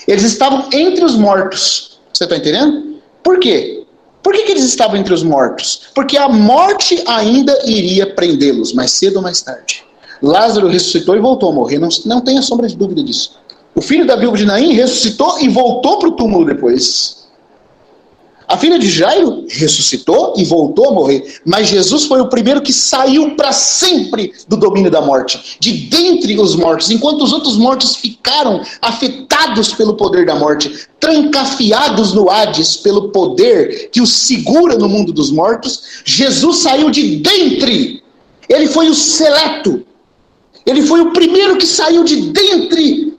Eles estavam entre os mortos. Você está entendendo? Por quê? Por que eles estavam entre os mortos? Porque a morte ainda iria prendê-los, mais cedo ou mais tarde. Lázaro ressuscitou e voltou a morrer. Não tenha sombra de dúvida disso. O filho da viúva de Naim ressuscitou e voltou para o túmulo depois. A filha de Jairo ressuscitou e voltou a morrer. Mas Jesus foi o primeiro que saiu para sempre do domínio da morte. De dentre os mortos. Enquanto os outros mortos ficaram afetados pelo poder da morte. Trancafiados no Hades pelo poder que os segura no mundo dos mortos. Jesus saiu de dentre. Ele foi o seleto. Ele foi o primeiro que saiu de dentre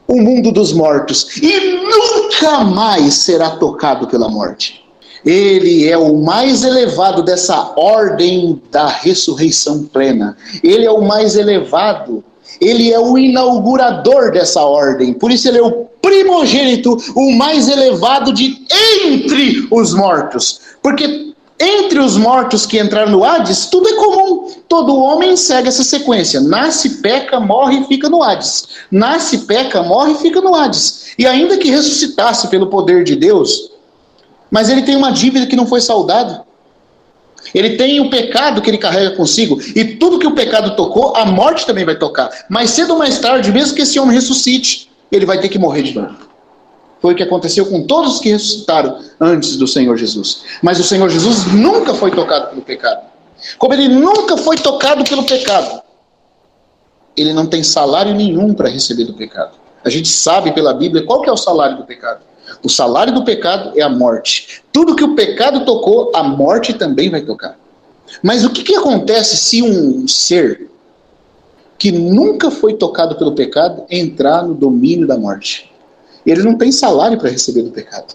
o mundo dos mortos, e nunca mais será tocado pela morte. Ele é o mais elevado dessa ordem da ressurreição plena. Ele é o mais elevado. Ele é o inaugurador dessa ordem. Por isso ele é o primogênito, o mais elevado de entre os mortos. Porque entre os mortos que entraram no Hades, tudo é comum. Todo homem segue essa sequência. Nasce, peca, morre e fica no Hades. Nasce, peca, morre e fica no Hades. E ainda que ressuscitasse pelo poder de Deus, mas ele tem uma dívida que não foi saldada. Ele tem o pecado que ele carrega consigo. E tudo que o pecado tocou, a morte também vai tocar. Mais cedo ou mais tarde, mesmo que esse homem ressuscite, ele vai ter que morrer de novo. Foi o que aconteceu com todos os que ressuscitaram antes do Senhor Jesus. Mas o Senhor Jesus nunca foi tocado pelo pecado. Como ele nunca foi tocado pelo pecado, ele não tem salário nenhum para receber do pecado. A gente sabe pela Bíblia qual que é o salário do pecado. O salário do pecado é a morte. Tudo que o pecado tocou, a morte também vai tocar. Mas o que acontece se um ser que nunca foi tocado pelo pecado entrar no domínio da morte? Ele não tem salário para receber do pecado.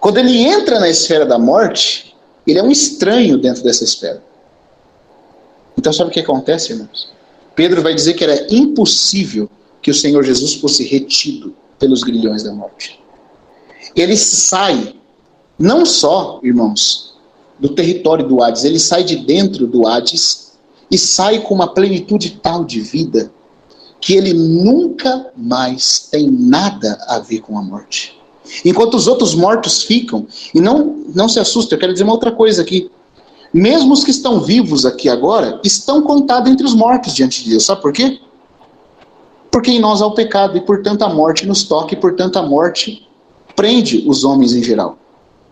Quando ele entra na esfera da morte, ele é um estranho dentro dessa esfera. Então sabe o que acontece, irmãos? Pedro vai dizer que era impossível que o Senhor Jesus fosse retido pelos grilhões da morte. Ele sai, não só, irmãos, do território do Hades, ele sai de dentro do Hades e sai com uma plenitude tal de vida que ele nunca mais tem nada a ver com a morte. Enquanto os outros mortos ficam, e não se assusta, eu quero dizer uma outra coisa aqui. Mesmo os que estão vivos aqui agora, estão contados entre os mortos diante de Deus. Sabe por quê? Porque em nós há o pecado, e portanto a morte nos toca, e portanto a morte prende os homens em geral.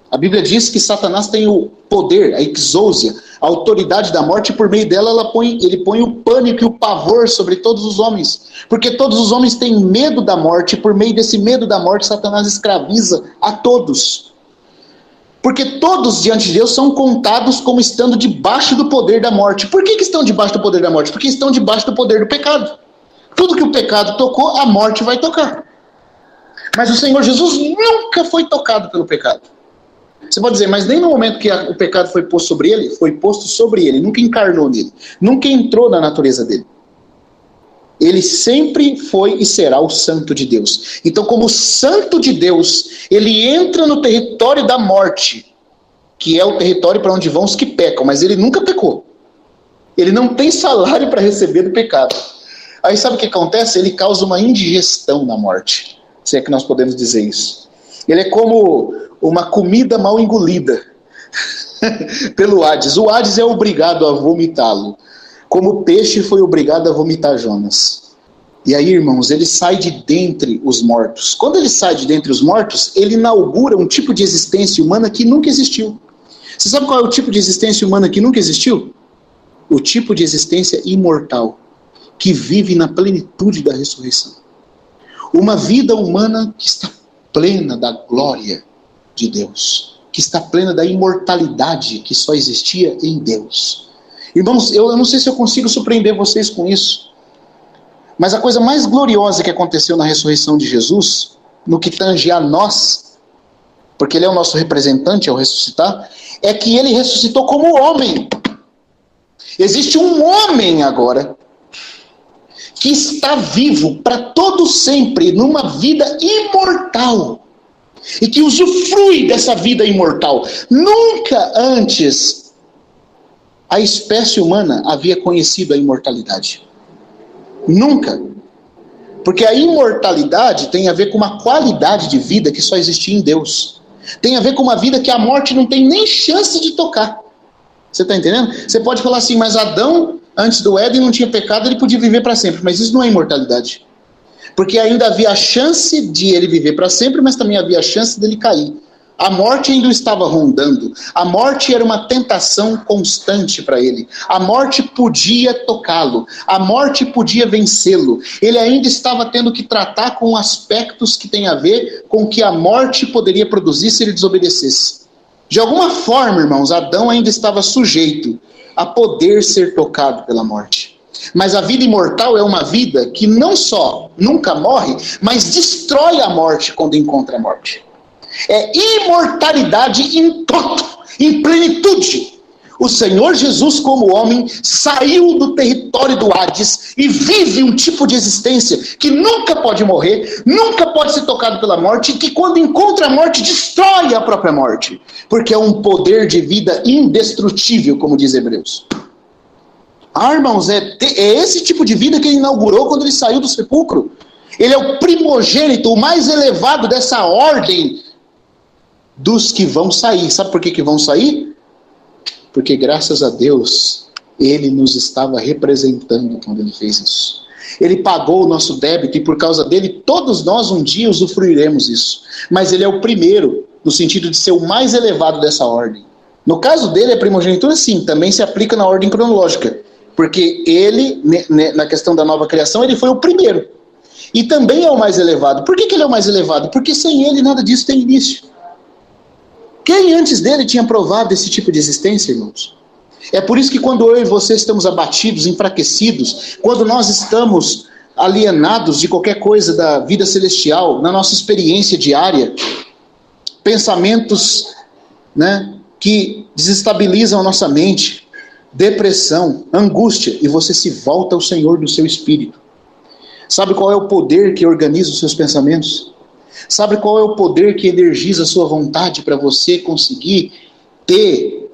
A Bíblia diz que Satanás tem o poder, a exousia, a autoridade da morte, e por meio dela ele põe o pânico e o pavor sobre todos os homens. Porque todos os homens têm medo da morte, e por meio desse medo da morte, Satanás escraviza a todos. Porque todos diante de Deus são contados como estando debaixo do poder da morte. Por que estão debaixo do poder da morte? Porque estão debaixo do poder do pecado. Tudo que o pecado tocou, a morte vai tocar. Mas o Senhor Jesus nunca foi tocado pelo pecado. Você pode dizer, mas nem no momento que o pecado foi posto sobre ele, foi posto sobre ele, nunca encarnou nele, nunca entrou na natureza dele. Ele sempre foi e será o santo de Deus. Então, como santo de Deus, ele entra no território da morte, que é o território para onde vão os que pecam, mas ele nunca pecou. Ele não tem salário para receber do pecado. Aí sabe o que acontece? Ele causa uma indigestão na morte, se é que nós podemos dizer isso. Ele é como uma comida mal engolida pelo Hades. O Hades é obrigado a vomitá-lo, como o peixe foi obrigado a vomitar Jonas. E aí, irmãos, ele sai de dentre os mortos. Quando ele sai de dentre os mortos, ele inaugura um tipo de existência humana que nunca existiu. Você sabe qual é o tipo de existência humana que nunca existiu? O tipo de existência imortal, que vive na plenitude da ressurreição. Uma vida humana que está plena da glória de Deus, que está plena da imortalidade que só existia em Deus. Irmãos, eu não sei se eu consigo surpreender vocês com isso, mas a coisa mais gloriosa que aconteceu na ressurreição de Jesus, no que tange a nós, porque ele é o nosso representante ao ressuscitar, é que ele ressuscitou como homem. Existe um homem agora que está vivo para todo sempre numa vida imortal e que usufrui dessa vida imortal. Nunca antes a espécie humana havia conhecido a imortalidade. Nunca. Porque a imortalidade tem a ver com uma qualidade de vida que só existia em Deus. Tem a ver com uma vida que a morte não tem nem chance de tocar. Você está entendendo? Você pode falar assim, mas Adão, antes do Éden, não tinha pecado, ele podia viver para sempre. Mas isso não é imortalidade. Porque ainda havia a chance de ele viver para sempre, mas também havia a chance dele cair. A morte ainda o estava rondando. A morte era uma tentação constante para ele. A morte podia tocá-lo. A morte podia vencê-lo. Ele ainda estava tendo que tratar com aspectos que têm a ver com o que a morte poderia produzir se ele desobedecesse. De alguma forma, irmãos, Adão ainda estava sujeito a poder ser tocado pela morte. Mas a vida imortal é uma vida que não só nunca morre, mas destrói a morte quando encontra a morte. É imortalidade em todo, em plenitude. O Senhor Jesus, como homem, saiu do território do Hades e vive um tipo de existência que nunca pode morrer, nunca pode ser tocado pela morte, e que quando encontra a morte, destrói a própria morte. Porque é um poder de vida indestrutível, como diz Hebreus. Ah, irmãos, é esse tipo de vida que ele inaugurou quando ele saiu do sepulcro. Ele é o primogênito, o mais elevado dessa ordem dos que vão sair. Sabe por que vão sair? Porque graças a Deus, ele nos estava representando quando ele fez isso. Ele pagou o nosso débito e por causa dele, todos nós um dia usufruiremos isso. Mas ele é o primeiro, no sentido de ser o mais elevado dessa ordem. No caso dele, a primogenitura, sim, também se aplica na ordem cronológica. Porque ele, na questão da nova criação, ele foi o primeiro. E também é o mais elevado. Por que ele é o mais elevado? Porque sem ele nada disso tem início. Quem antes dele tinha provado esse tipo de existência, irmãos? É por isso que quando eu e você estamos abatidos, enfraquecidos, quando nós estamos alienados de qualquer coisa da vida celestial, na nossa experiência diária, pensamentos, que desestabilizam a nossa mente, depressão, angústia, e você se volta ao Senhor do seu espírito. Sabe qual é o poder que organiza os seus pensamentos? Sabe qual é o poder que energiza a sua vontade para você conseguir ter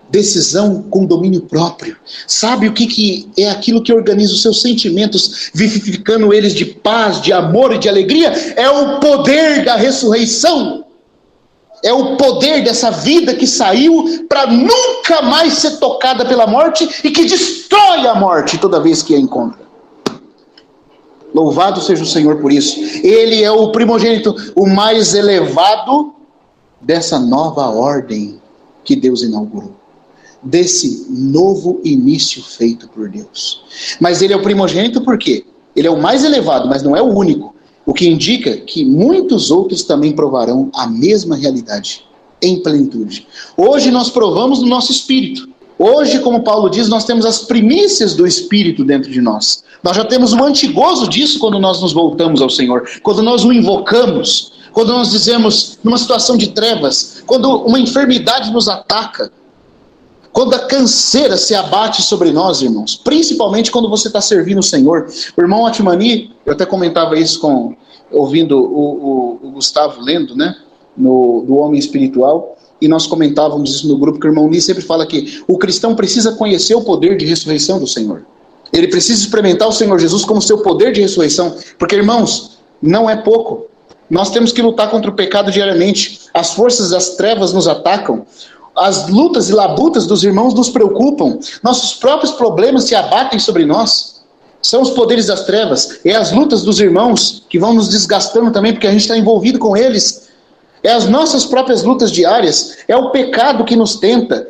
decisão com domínio próprio? Sabe o que é aquilo que organiza os seus sentimentos, vivificando eles de paz, de amor e de alegria? É o poder da ressurreição. é o poder dessa vida que saiu para nunca mais ser tocada pela morte e que destrói a morte toda vez que a encontra. Louvado seja o Senhor por isso. Ele é o primogênito, o mais elevado dessa nova ordem que Deus inaugurou. Desse novo início feito por Deus. Mas ele é o primogênito por quê? Ele é o mais elevado, mas não é o único. O que indica que muitos outros também provarão a mesma realidade, em plenitude. Hoje nós provamos no nosso espírito. Hoje, como Paulo diz, nós temos as primícias do Espírito dentro de nós. Nós já temos um antigozo disso quando nós nos voltamos ao Senhor. Quando nós o invocamos. Quando nós dizemos, numa situação de trevas. Quando uma enfermidade nos ataca. Quando a canseira se abate sobre nós, irmãos. Principalmente quando você está servindo o Senhor. O irmão Atmani, eu até comentava isso ouvindo o Gustavo lendo, né? Do Homem Espiritual. E nós comentávamos isso no grupo, que o irmão Ni sempre fala que o cristão precisa conhecer o poder de ressurreição do Senhor. Ele precisa experimentar o Senhor Jesus como seu poder de ressurreição. Porque, irmãos, não é pouco. Nós temos que lutar contra o pecado diariamente. As forças das trevas nos atacam. As lutas e labutas dos irmãos nos preocupam. Nossos próprios problemas se abatem sobre nós. São os poderes das trevas. É as lutas dos irmãos que vão nos desgastando também, porque a gente está envolvido com eles. É as nossas próprias lutas diárias. É o pecado que nos tenta.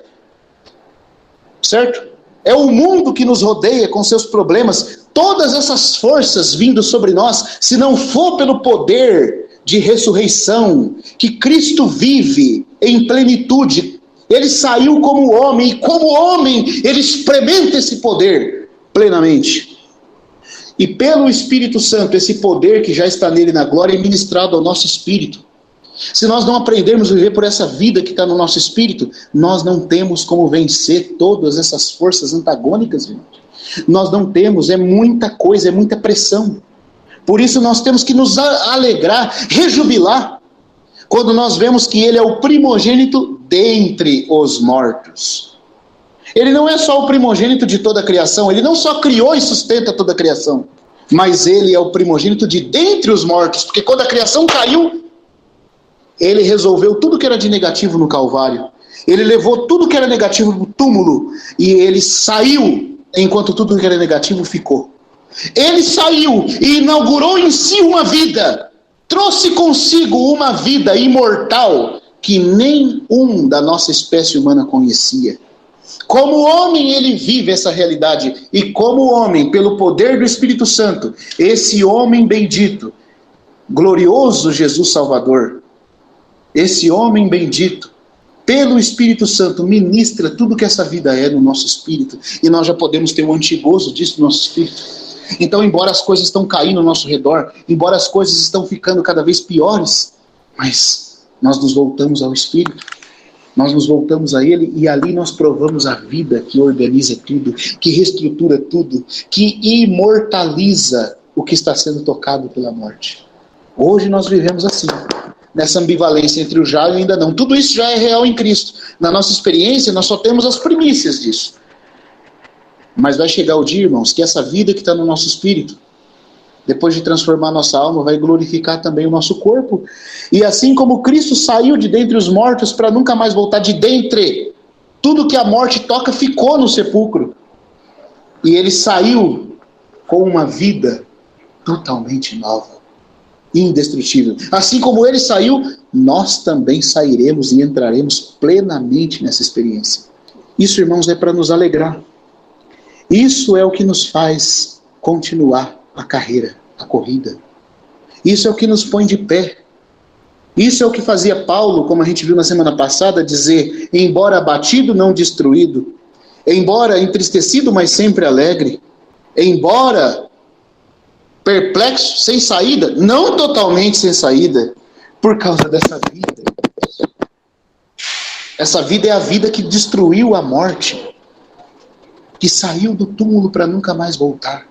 Certo? É o mundo que nos rodeia com seus problemas. Todas essas forças vindo sobre nós, se não for pelo poder de ressurreição, que Cristo vive em plenitude. Ele saiu como homem, e como homem, ele experimenta esse poder plenamente. E pelo Espírito Santo, esse poder que já está nele na glória é ministrado ao nosso espírito. Se nós não aprendermos a viver por essa vida que está no nosso espírito, nós não temos como vencer todas essas forças antagônicas, irmãos. Nós não temos, é muita coisa, é muita pressão. Por isso nós temos que nos alegrar, rejubilar, quando nós vemos que ele é o primogênito dentre os mortos. Ele não é só o primogênito de toda a criação, ele não só criou e sustenta toda a criação, mas ele é o primogênito de dentre os mortos, porque quando a criação caiu, ele resolveu tudo que era de negativo no Calvário. Ele levou tudo que era negativo no túmulo e ele saiu, enquanto tudo que era negativo ficou. Ele saiu e inaugurou em si uma vida, trouxe consigo uma vida imortal que nenhum da nossa espécie humana conhecia. Como homem ele vive essa realidade, e como homem, pelo poder do Espírito Santo, esse homem bendito, glorioso Jesus Salvador, esse homem bendito, pelo Espírito Santo, ministra tudo que essa vida é no nosso espírito, e nós já podemos ter um antigozo disso no nosso espírito. Então, embora as coisas estão caindo ao nosso redor, embora as coisas estão ficando cada vez piores, mas nós nos voltamos ao Espírito, nós nos voltamos a Ele, e ali nós provamos a vida que organiza tudo, que reestrutura tudo, que imortaliza o que está sendo tocado pela morte. Hoje nós vivemos assim, nessa ambivalência entre o já e o ainda não. Tudo isso já é real em Cristo. Na nossa experiência, nós só temos as primícias disso. Mas vai chegar o dia, irmãos, que essa vida que está no nosso espírito, depois de transformar a nossa alma, vai glorificar também o nosso corpo. E assim como Cristo saiu de dentre os mortos para nunca mais voltar de dentre, tudo que a morte toca ficou no sepulcro. E ele saiu com uma vida totalmente nova, indestrutível. Assim como ele saiu, nós também sairemos e entraremos plenamente nessa experiência. Isso, irmãos, é para nos alegrar. Isso é o que nos faz continuar a carreira, a corrida. Isso é o que nos põe de pé. Isso é o que fazia Paulo, como a gente viu na semana passada, dizer: embora abatido, não destruído, embora entristecido, mas sempre alegre, embora perplexo, sem saída, não totalmente sem saída, por causa dessa vida. Essa vida é a vida que destruiu a morte, que saiu do túmulo para nunca mais voltar.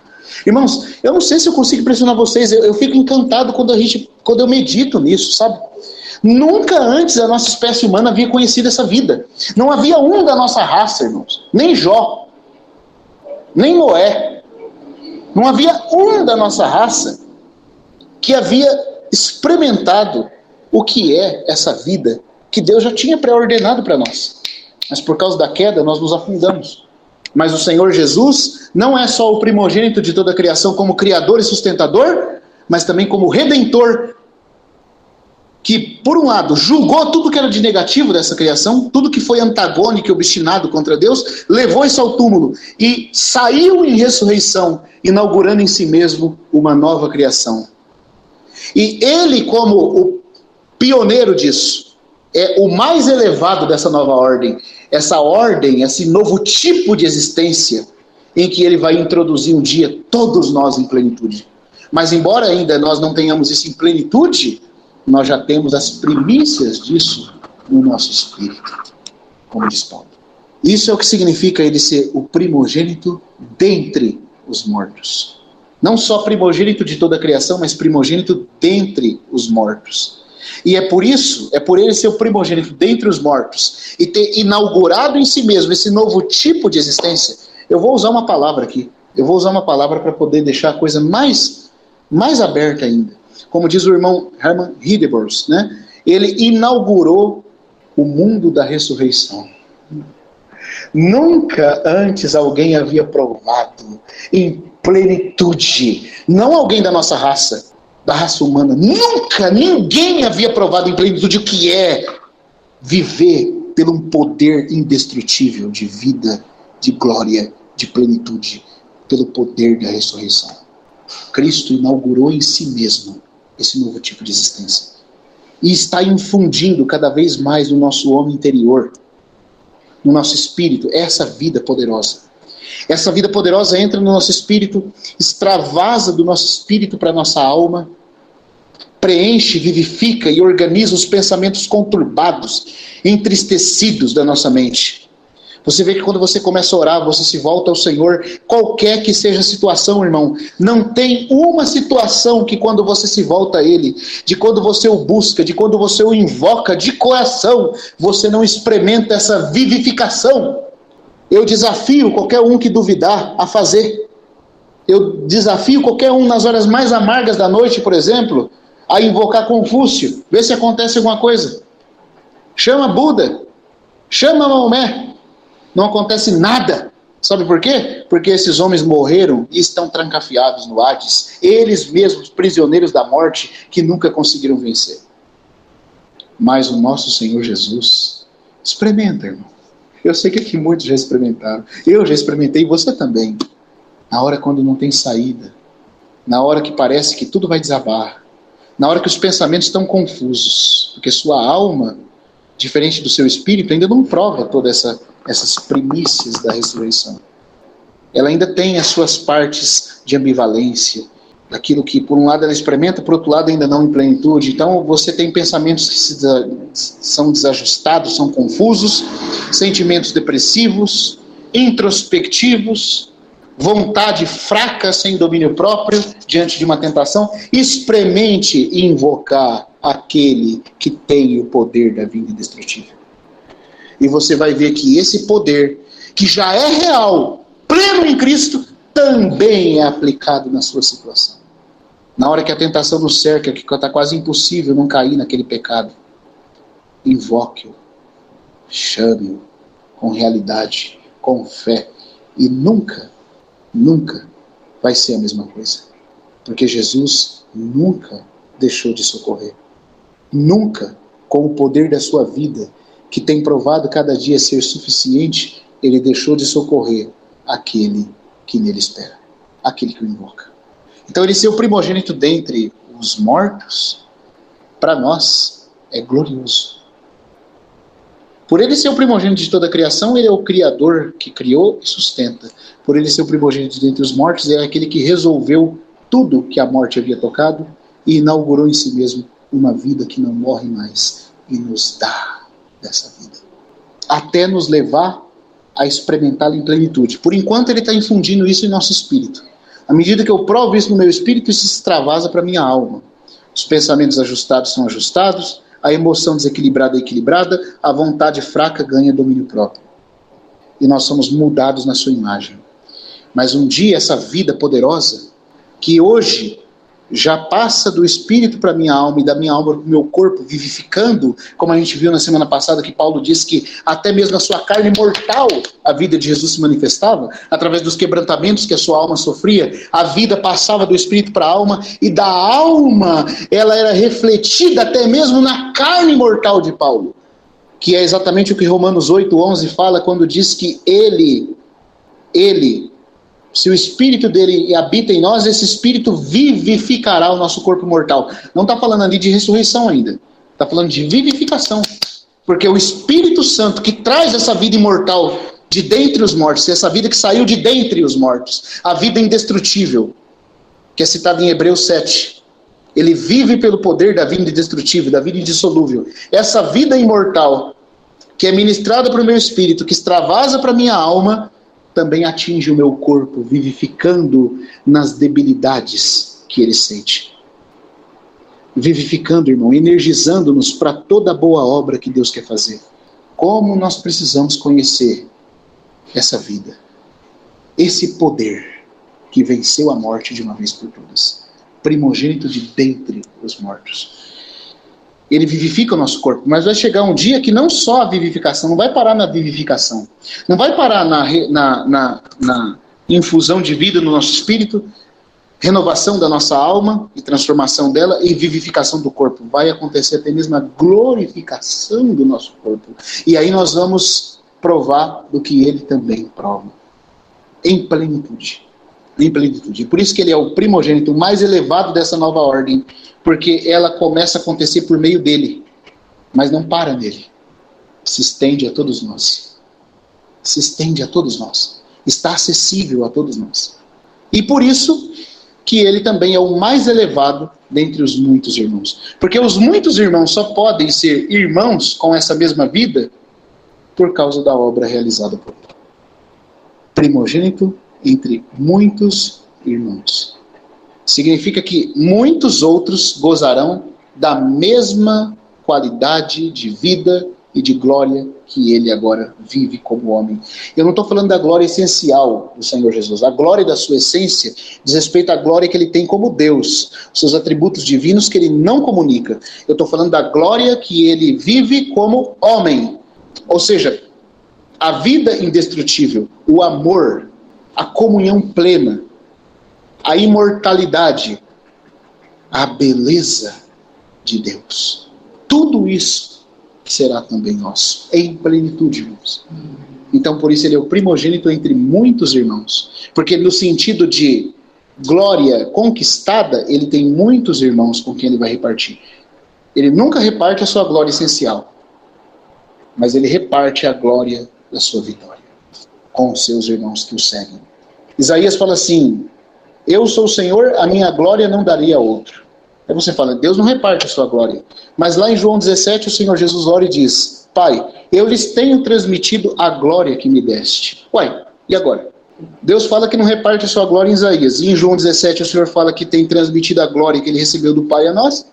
Irmãos, eu não sei se eu consigo impressionar vocês, eu fico encantado quando eu medito nisso, sabe? Nunca antes a nossa espécie humana havia conhecido essa vida. Não havia um da nossa raça, irmãos, nem Jó, nem Noé. Não havia um da nossa raça que havia experimentado o que é essa vida que Deus já tinha pré-ordenado para nós. Mas por causa da queda, nós nos afundamos. Mas o Senhor Jesus não é só o primogênito de toda a criação como criador e sustentador, mas também como redentor, que, por um lado, julgou tudo que era de negativo dessa criação, tudo que foi antagônico e obstinado contra Deus, levou isso ao túmulo e saiu em ressurreição, inaugurando em si mesmo uma nova criação. E ele, como o pioneiro disso, é o mais elevado dessa nova ordem. Essa ordem, esse novo tipo de existência, em que ele vai introduzir um dia todos nós em plenitude. Mas embora ainda nós não tenhamos isso em plenitude, nós já temos as primícias disso no nosso espírito, como diz Paulo. Isso é o que significa ele ser o primogênito dentre os mortos. Não só primogênito de toda a criação, mas primogênito dentre os mortos. E é por isso, é por ele ser o primogênito dentre os mortos e ter inaugurado em si mesmo esse novo tipo de existência. Eu vou usar uma palavra aqui. Eu vou usar uma palavra para poder deixar a coisa mais aberta ainda. Como diz o irmão Herman Hidebors, né? Ele inaugurou o mundo da ressurreição. Nunca antes alguém havia provado em plenitude, não alguém da nossa raça, da raça humana, nunca ninguém havia provado em plenitude o que é viver pelo um poder indestrutível de vida, de glória, de plenitude, pelo poder da ressurreição. Cristo inaugurou em si mesmo esse novo tipo de existência. E está infundindo cada vez mais no nosso homem interior, no nosso espírito, essa vida poderosa. Essa vida poderosa entra no nosso espírito, extravasa do nosso espírito para a nossa alma, preenche, vivifica e organiza os pensamentos conturbados, entristecidos da nossa mente. Você vê que quando você começa a orar, você se volta ao Senhor, qualquer que seja a situação, irmão, não tem uma situação que quando você se volta a Ele, de quando você o busca, de quando você o invoca de coração, você não experimenta essa vivificação. Eu desafio qualquer um que duvidar a fazer. Eu desafio qualquer um nas horas mais amargas da noite, por exemplo, a invocar Confúcio, ver se acontece alguma coisa. Chama Buda, chama Maomé. Não acontece nada. Sabe por quê? Porque esses homens morreram e estão trancafiados no Hades. Eles mesmos, prisioneiros da morte, que nunca conseguiram vencer. Mas o nosso Senhor Jesus, experimenta, irmão. Eu sei que aqui muitos já experimentaram. Eu já experimentei, e você também. Na hora quando não tem saída. Na hora que parece que tudo vai desabar. Na hora que os pensamentos estão confusos. Porque sua alma, diferente do seu espírito, ainda não prova todas essas primícias da ressurreição. Ela ainda tem as suas partes de ambivalência, aquilo que por um lado ela experimenta, por outro lado ainda não em plenitude. Então você tem pensamentos que são desajustados, são confusos, sentimentos depressivos, introspectivos, vontade fraca, sem domínio próprio, diante de uma tentação. Experimente invocar aquele que tem o poder da vida indestrutível. E você vai ver que esse poder, que já é real, pleno em Cristo, também é aplicado na sua situação. Na hora que a tentação nos cerca, que está quase impossível não cair naquele pecado, invoque-o, chame-o com realidade, com fé, e nunca vai ser a mesma coisa. Porque Jesus nunca deixou de socorrer. Nunca, com o poder da sua vida, que tem provado cada dia ser suficiente, ele deixou de socorrer aquele que nele espera, aquele que o invoca. Então ele ser o primogênito dentre os mortos, para nós, é glorioso. Por ele ser o primogênito de toda a criação, ele é o Criador que criou e sustenta. Por ele ser o primogênito dentre os mortos, ele é aquele que resolveu tudo que a morte havia tocado e inaugurou em si mesmo uma vida que não morre mais e nos dá dessa vida, até nos levar a experimentá-la em plenitude. Por enquanto ele está infundindo isso em nosso espírito. À medida que eu provo isso no meu espírito, isso se extravasa para a minha alma. Os pensamentos ajustados são ajustados, a emoção desequilibrada é equilibrada, a vontade fraca ganha domínio próprio. E nós somos moldados na sua imagem. Mas um dia essa vida poderosa, que hoje já passa do espírito para a minha alma e da minha alma para o meu corpo, vivificando, como a gente viu na semana passada, que Paulo disse que até mesmo na sua carne mortal a vida de Jesus se manifestava, através dos quebrantamentos que a sua alma sofria, a vida passava do espírito para a alma, e da alma ela era refletida até mesmo na carne mortal de Paulo, que é exatamente o que Romanos 8:11 fala, quando diz que ele, se o espírito dele habita em nós, esse espírito vivificará o nosso corpo mortal. Não está falando ali de ressurreição ainda. Está falando de vivificação. Porque o Espírito Santo que traz essa vida imortal de dentre os mortos, essa vida que saiu de dentre os mortos, a vida indestrutível, que é citada em Hebreus 7. Ele vive pelo poder da vida indestrutível, da vida indissolúvel. Essa vida imortal, que é ministrada para o meu espírito, que extravasa para a minha alma, também atinge o meu corpo, vivificando nas debilidades que ele sente. Vivificando, irmão, energizando-nos para toda a boa obra que Deus quer fazer. Como nós precisamos conhecer essa vida, esse poder que venceu a morte de uma vez por todas, primogênito de dentre os mortos. Ele vivifica o nosso corpo, mas vai chegar um dia que não só a vivificação, não vai parar na vivificação, não vai parar na infusão de vida no nosso espírito, renovação da nossa alma e transformação dela e vivificação do corpo. Vai acontecer até mesmo a glorificação do nosso corpo. E aí nós vamos provar do que ele também prova. Em plenitude. Em plenitude. Por isso que ele é o primogênito mais elevado dessa nova ordem, porque ela começa a acontecer por meio dele, mas não para nele. Se estende a todos nós. Se estende a todos nós. Está acessível a todos nós. E por isso que ele também é o mais elevado dentre os muitos irmãos. Porque os muitos irmãos só podem ser irmãos com essa mesma vida por causa da obra realizada por ele. Primogênito entre muitos irmãos. Significa que muitos outros gozarão da mesma qualidade de vida e de glória que ele agora vive como homem. Eu não estou falando da glória essencial do Senhor Jesus. A glória da sua essência diz respeito à glória que ele tem como Deus, os seus atributos divinos que ele não comunica. Eu estou falando da glória que ele vive como homem. Ou seja, a vida indestrutível, o amor, a comunhão plena, a imortalidade, a beleza de Deus. Tudo isso será também nosso, em plenitude, irmãos. Então, por isso ele é o primogênito entre muitos irmãos. Porque no sentido de glória conquistada, ele tem muitos irmãos com quem ele vai repartir. Ele nunca reparte a sua glória essencial, mas ele reparte a glória da sua vitória com os seus irmãos que o seguem. Isaías fala assim: eu sou o Senhor, a minha glória não darei a outro. Aí você fala, Deus não reparte a sua glória. Mas lá em João 17, o Senhor Jesus ora e diz: Pai, eu lhes tenho transmitido a glória que me deste. Uai, e agora? Deus fala que não reparte a sua glória em Isaías. E em João 17 o Senhor fala que tem transmitido a glória que ele recebeu do Pai a nós.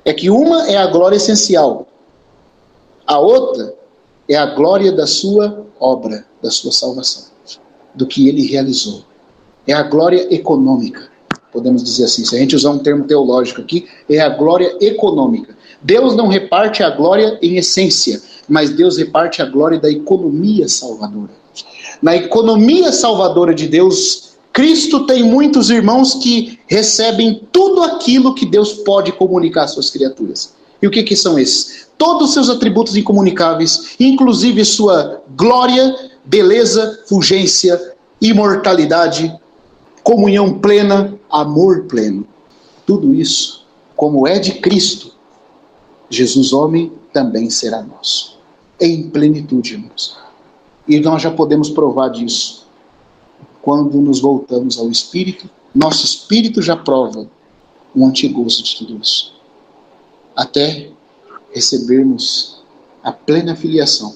É que uma é a glória essencial. A outra é a glória da sua obra, da sua salvação, do que ele realizou. É a glória econômica, podemos dizer assim. Se a gente usar um termo teológico aqui, é a glória econômica. Deus não reparte a glória em essência, mas Deus reparte a glória da economia salvadora. Na economia salvadora de Deus, Cristo tem muitos irmãos que recebem tudo aquilo que Deus pode comunicar às suas criaturas. E o que são esses? Todos os seus atributos incomunicáveis, inclusive sua glória, beleza, fulgência, imortalidade, comunhão plena, amor pleno. Tudo isso, como é de Cristo, Jesus homem também será nosso. Em plenitude, irmãos. E nós já podemos provar disso. Quando nos voltamos ao Espírito, nosso Espírito já prova o antigozo de tudo isso. Até recebermos a plena filiação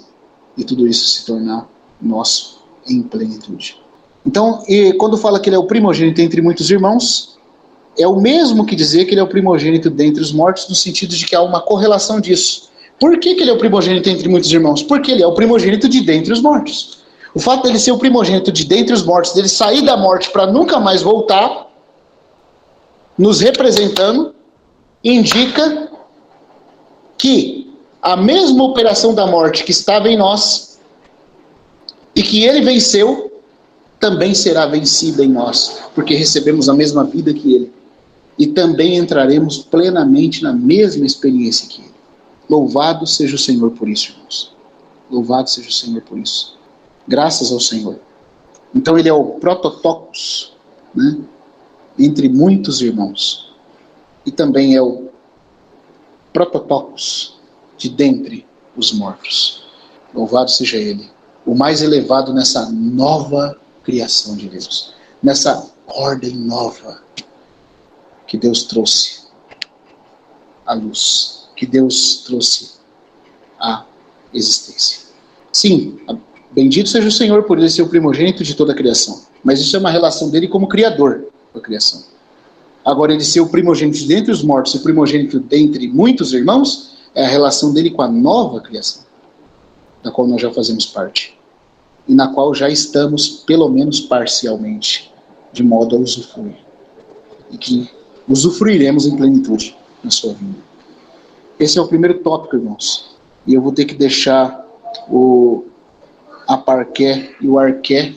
e tudo isso se tornar nosso em plenitude. Então, e quando fala que ele é o primogênito entre muitos irmãos, é o mesmo que dizer que ele é o primogênito dentre os mortos, no sentido de que há uma correlação disso. Por que ele é o primogênito entre muitos irmãos? Porque ele é o primogênito de dentre os mortos. O fato dele ser o primogênito de dentre os mortos, dele sair da morte para nunca mais voltar, nos representando, indica que a mesma operação da morte que estava em nós e que ele venceu, também será vencida em nós, porque recebemos a mesma vida que ele. E também entraremos plenamente na mesma experiência que ele. Louvado seja o Senhor por isso, irmãos. Louvado seja o Senhor por isso. Graças ao Senhor. Então ele é o prototokos, né, entre muitos irmãos. E também é o prototokos de dentre os mortos. Louvado seja ele. O mais elevado nessa nova criação de Deus. Nessa ordem nova que Deus trouxe à luz. Que Deus trouxe à existência. Sim, bendito seja o Senhor por ele ser o primogênito de toda a criação. Mas isso é uma relação dele como criador da criação. Agora, ele ser o primogênito dentre os mortos e o primogênito dentre muitos irmãos, é a relação dele com a nova criação, da qual nós já fazemos parte. E na qual já estamos, pelo menos parcialmente, de modo a usufruir. E que usufruiremos em plenitude na sua vida. Esse é o primeiro tópico, irmãos. E eu vou ter que deixar o aparqué e o arqué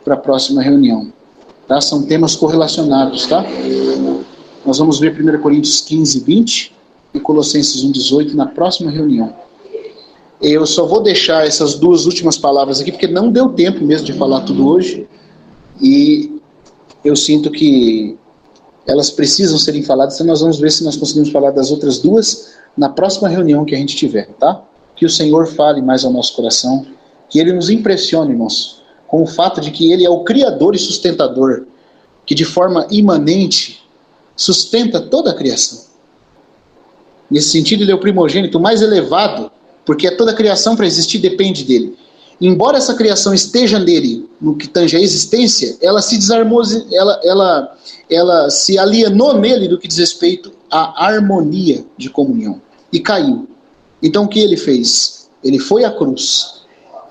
para a próxima reunião. Tá? São temas correlacionados, tá? Nós vamos ver 1 Coríntios 15, 20 e Colossenses 1, 18 na próxima reunião. Eu só vou deixar essas duas últimas palavras aqui, porque não deu tempo mesmo de falar tudo hoje. E eu sinto que elas precisam serem faladas, então nós vamos ver se nós conseguimos falar das outras duas na próxima reunião que a gente tiver, tá? Que o Senhor fale mais ao nosso coração, que Ele nos impressione, irmãos, com o fato de que Ele é o Criador e sustentador, que de forma imanente sustenta toda a criação. Nesse sentido, Ele é o primogênito mais elevado, porque toda a criação para existir depende dele. Embora essa criação esteja nele, no que tange a existência, ela se desarmou, ela se alienou nele do que diz respeito à harmonia de comunhão. E caiu. Então o que ele fez? Ele foi à cruz.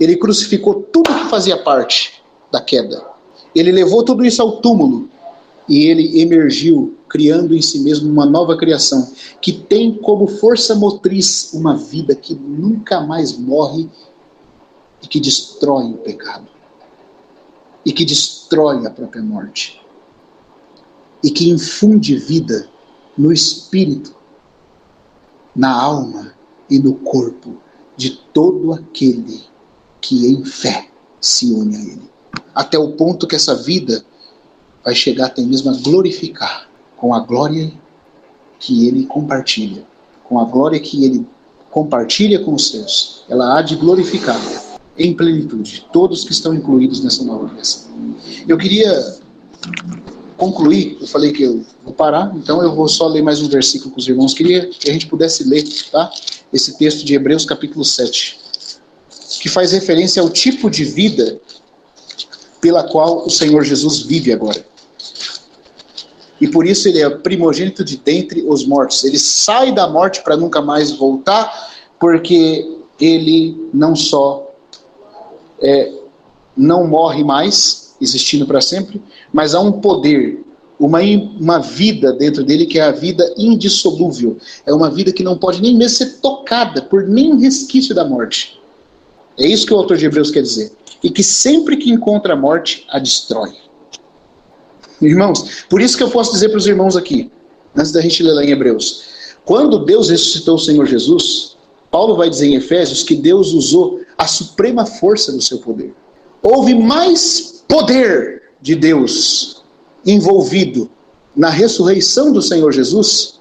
Ele crucificou tudo que fazia parte da queda. Ele levou tudo isso ao túmulo. E ele emergiu, criando em si mesmo uma nova criação, que tem como força motriz uma vida que nunca mais morre e que destrói o pecado. E que destrói a própria morte. E que infunde vida no espírito, na alma e no corpo de todo aquele que em fé se une a ele. Até o ponto que essa vida vai chegar até mesmo a glorificar com a glória que ele compartilha. Com a glória que ele compartilha com os seus. Ela há de glorificar em plenitude todos que estão incluídos nessa nova criação. Eu queria concluir, eu falei que eu vou parar, então eu vou só ler mais um versículo com os irmãos. Queria que a gente pudesse ler, tá? Esse texto de Hebreus capítulo 7, que faz referência ao tipo de vida pela qual o Senhor Jesus vive agora. E por isso ele é primogênito de dentre os mortos. Ele sai da morte para nunca mais voltar, porque ele não só não morre mais, existindo para sempre, mas há um poder, uma vida dentro dele que é a vida indissolúvel. É uma vida que não pode nem mesmo ser tocada por nenhum resquício da morte. É isso que o autor de Hebreus quer dizer. E que sempre que encontra a morte, a destrói. Irmãos, por isso que eu posso dizer para os irmãos aqui, antes da gente ler lá em Hebreus, quando Deus ressuscitou o Senhor Jesus, Paulo vai dizer em Efésios que Deus usou a suprema força do seu poder. Houve mais poder de Deus envolvido na ressurreição do Senhor Jesus,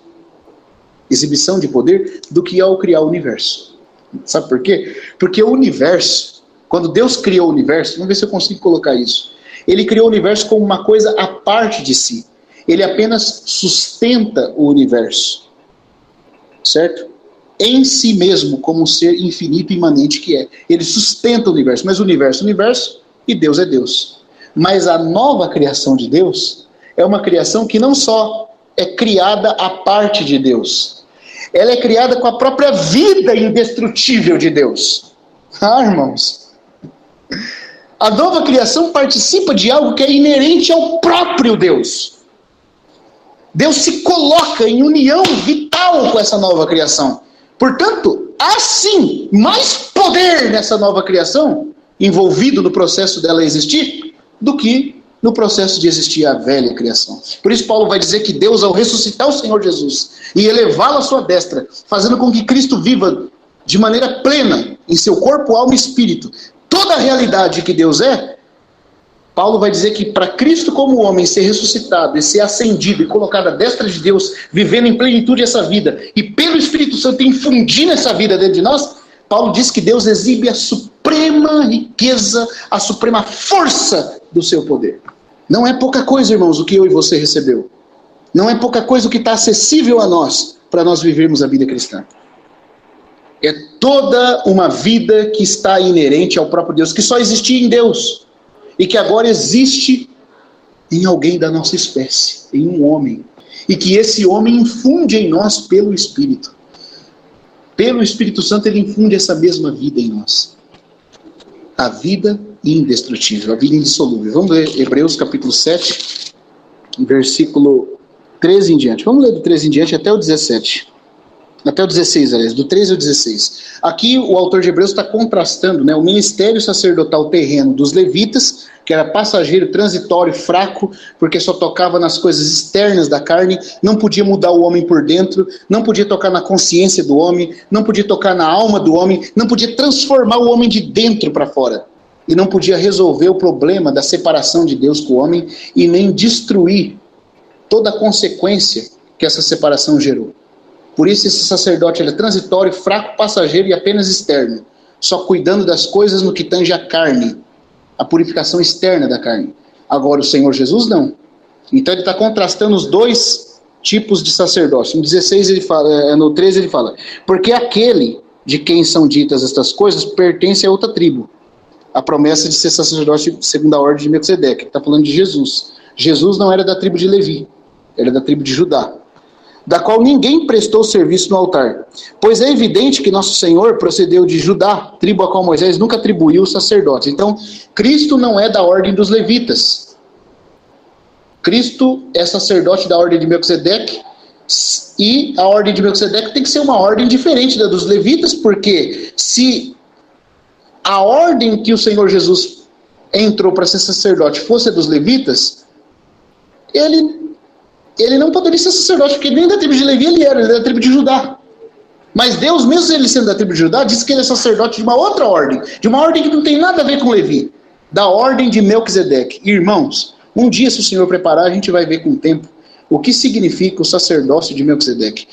exibição de poder, do que ao criar o universo. Sabe por quê? Porque o universo, quando Deus criou o universo, vamos ver se eu consigo colocar isso. Ele criou o universo como uma coisa à parte de si. Ele apenas sustenta o universo. Certo? Em si mesmo, como um ser infinito e imanente que é. Ele sustenta o universo. Mas o universo é o universo e Deus é Deus. Mas a nova criação de Deus é uma criação que não só é criada à parte de Deus. Ela é criada com a própria vida indestrutível de Deus. Ah, irmãos. A nova criação participa de algo que é inerente ao próprio Deus. Deus se coloca em união vital com essa nova criação. Portanto, há sim mais poder nessa nova criação, envolvido no processo dela existir, do que no processo de existir a velha criação. Por isso Paulo vai dizer que Deus, ao ressuscitar o Senhor Jesus e elevá-lo à sua destra, fazendo com que Cristo viva de maneira plena em seu corpo, alma e espírito toda a realidade que Deus é, Paulo vai dizer que para Cristo como homem ser ressuscitado e ser ascendido e colocado à destra de Deus, vivendo em plenitude essa vida, e pelo Espírito Santo infundindo essa vida dentro de nós, Paulo diz que Deus exibe a suprema riqueza, a suprema força do seu poder. Não é pouca coisa, irmãos, o que eu e você recebeu. Não é pouca coisa o que está acessível a nós, para nós vivermos a vida cristã. É toda uma vida que está inerente ao próprio Deus, que só existia em Deus, e que agora existe em alguém da nossa espécie, em um homem, e que esse homem infunde em nós pelo Espírito. Pelo Espírito Santo ele infunde essa mesma vida em nós. A vida indestrutível, a vida indissolúvel. Vamos ler Hebreus capítulo 7, versículo 13 em diante. Vamos ler do 13 em diante até o 17. Até o 16, aliás, do 13 ao 16. Aqui o autor de Hebreus está contrastando, né, o ministério sacerdotal terreno dos levitas, que era passageiro, transitório, fraco, porque só tocava nas coisas externas da carne, não podia mudar o homem por dentro, não podia tocar na consciência do homem, não podia tocar na alma do homem, não podia transformar o homem de dentro para fora. E não podia resolver o problema da separação de Deus com o homem e nem destruir toda a consequência que essa separação gerou. Por isso esse sacerdote ele é transitório, fraco, passageiro e apenas externo, só cuidando das coisas no que tange a carne, a purificação externa da carne. Agora o Senhor Jesus não. Então ele está contrastando os dois tipos de sacerdócio. No 16 ele fala, no 13 ele fala, porque aquele de quem são ditas estas coisas pertence a outra tribo. A promessa de ser sacerdote segundo a ordem de Melquisedeque. Está falando de Jesus. Jesus não era da tribo de Levi, era da tribo de Judá, da qual ninguém prestou serviço no altar. Pois é evidente que nosso Senhor procedeu de Judá, tribo a qual Moisés nunca atribuiu sacerdotes. Então, Cristo não é da ordem dos levitas. Cristo é sacerdote da ordem de Melquisedeque, e a ordem de Melquisedeque tem que ser uma ordem diferente da dos levitas, porque se a ordem que o Senhor Jesus entrou para ser sacerdote fosse a dos levitas, ele não poderia ser sacerdote, porque nem da tribo de Levi ele era da tribo de Judá. Mas Deus, mesmo ele sendo da tribo de Judá, disse que ele é sacerdote de uma outra ordem, de uma ordem que não tem nada a ver com Levi, da ordem de Melquisedeque. Irmãos, um dia, se o Senhor preparar, a gente vai ver com o tempo o que significa o sacerdócio de Melquisedeque.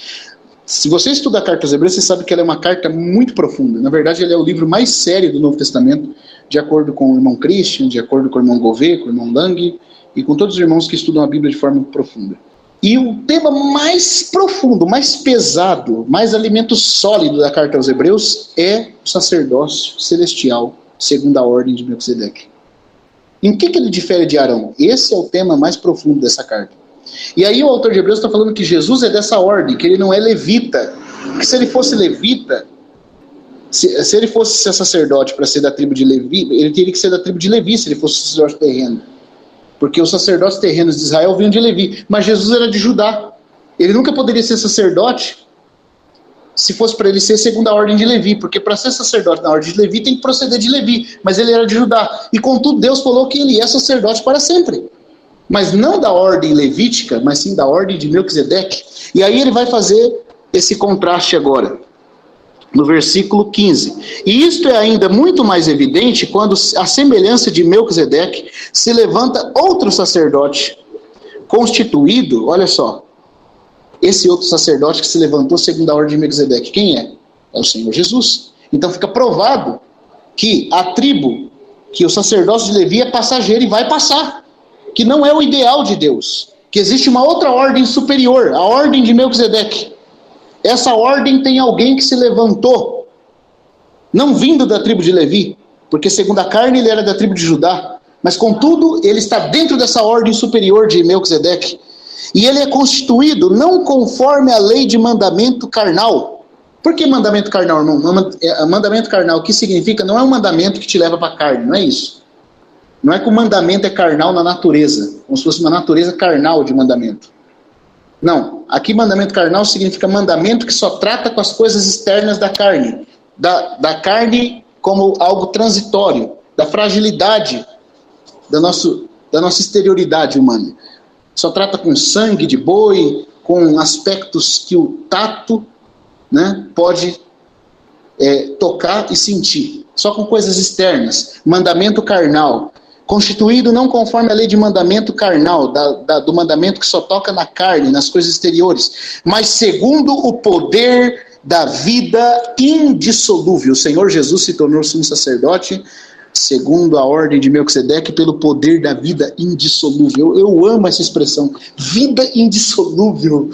Se você estuda a carta aos Hebreus, você sabe que ela é uma carta muito profunda. Na verdade, ele é o livro mais sério do Novo Testamento, de acordo com o irmão Christian, de acordo com o irmão Gouveia, com o irmão Lang, e com todos os irmãos que estudam a Bíblia de forma profunda. E o tema mais profundo, mais pesado, mais alimento sólido da carta aos Hebreus é o sacerdócio celestial, segundo a ordem de Melquisedeque. Em que ele difere de Arão? Esse é o tema mais profundo dessa carta. E aí o autor de Hebreus está falando que Jesus é dessa ordem, que ele não é levita. Que se ele fosse levita, se ele fosse ser sacerdote para ser da tribo de Levi, ele teria que ser da tribo de Levi se ele fosse sacerdote terreno. Porque os sacerdotes terrenos de Israel vinham de Levi, mas Jesus era de Judá. Ele nunca poderia ser sacerdote se fosse para ele ser segundo a ordem de Levi, porque para ser sacerdote na ordem de Levi tem que proceder de Levi, mas ele era de Judá. E contudo Deus falou que ele é sacerdote para sempre. Mas não da ordem levítica, mas sim da ordem de Melquisedeque. E aí ele vai fazer esse contraste agora, no versículo 15. E isto é ainda muito mais evidente quando, à semelhança de Melquisedeque, se levanta outro sacerdote constituído, olha só, esse outro sacerdote que se levantou segundo a ordem de Melquisedeque, quem é? É o Senhor Jesus. Então fica provado que a tribo, que o sacerdócio de Levi é passageiro e vai passar, que não é o ideal de Deus, que existe uma outra ordem superior, a ordem de Melquisedeque. Essa ordem tem alguém que se levantou, não vindo da tribo de Levi, porque segundo a carne ele era da tribo de Judá, mas contudo ele está dentro dessa ordem superior de Melquisedeque, e ele é constituído não conforme a lei de mandamento carnal. Por que mandamento carnal, irmão? Mandamento carnal, o que significa? Não é um mandamento que te leva para a carne, não é isso. Não é que o mandamento é carnal na natureza, como se fosse uma natureza carnal de mandamento. Não, aqui mandamento carnal significa mandamento que só trata com as coisas externas da carne. Da carne como algo transitório, da fragilidade da nossa exterioridade humana. Só trata com sangue de boi, com aspectos que o tato, né, pode tocar e sentir. Só com coisas externas. Mandamento carnal. Constituído não conforme a lei de mandamento carnal, do mandamento que só toca na carne, nas coisas exteriores, mas segundo o poder da vida indissolúvel. O Senhor Jesus se tornou sumo sacerdote, segundo a ordem de Melquisedeque, pelo poder da vida indissolúvel. Eu amo essa expressão, vida indissolúvel,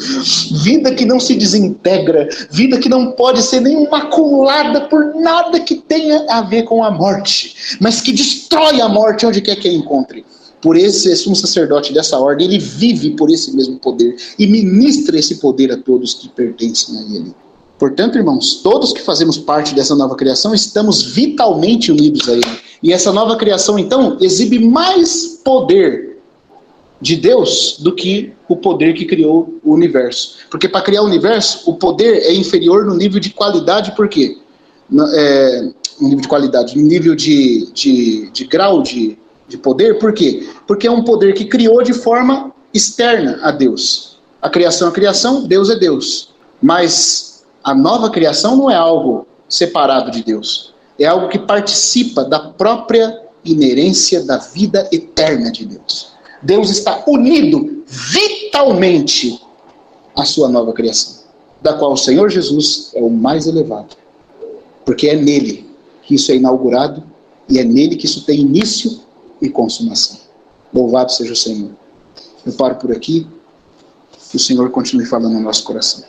vida que não se desintegra, vida que não pode ser nem maculada por nada que tenha a ver com a morte, mas que destrói a morte onde quer que a encontre. Por esse sumo sacerdote dessa ordem, ele vive por esse mesmo poder e ministra esse poder a todos que pertencem a ele. Portanto, irmãos, todos que fazemos parte dessa nova criação estamos vitalmente unidos a ele. E essa nova criação, então, exibe mais poder de Deus do que o poder que criou o universo. Porque para criar o universo, o poder é inferior no nível de qualidade. Por quê? No nível de qualidade, no nível de grau de poder. Por quê? Porque é um poder que criou de forma externa a Deus. A criação é criação, Deus é Deus. Mas a nova criação não é algo separado de Deus. É algo que participa da própria inerência da vida eterna de Deus. Deus está unido vitalmente à sua nova criação, da qual o Senhor Jesus é o mais elevado. Porque é nele que isso é inaugurado e é nele que isso tem início e consumação. Louvado seja o Senhor. Eu paro por aqui. Que o Senhor continue falando no nosso coração.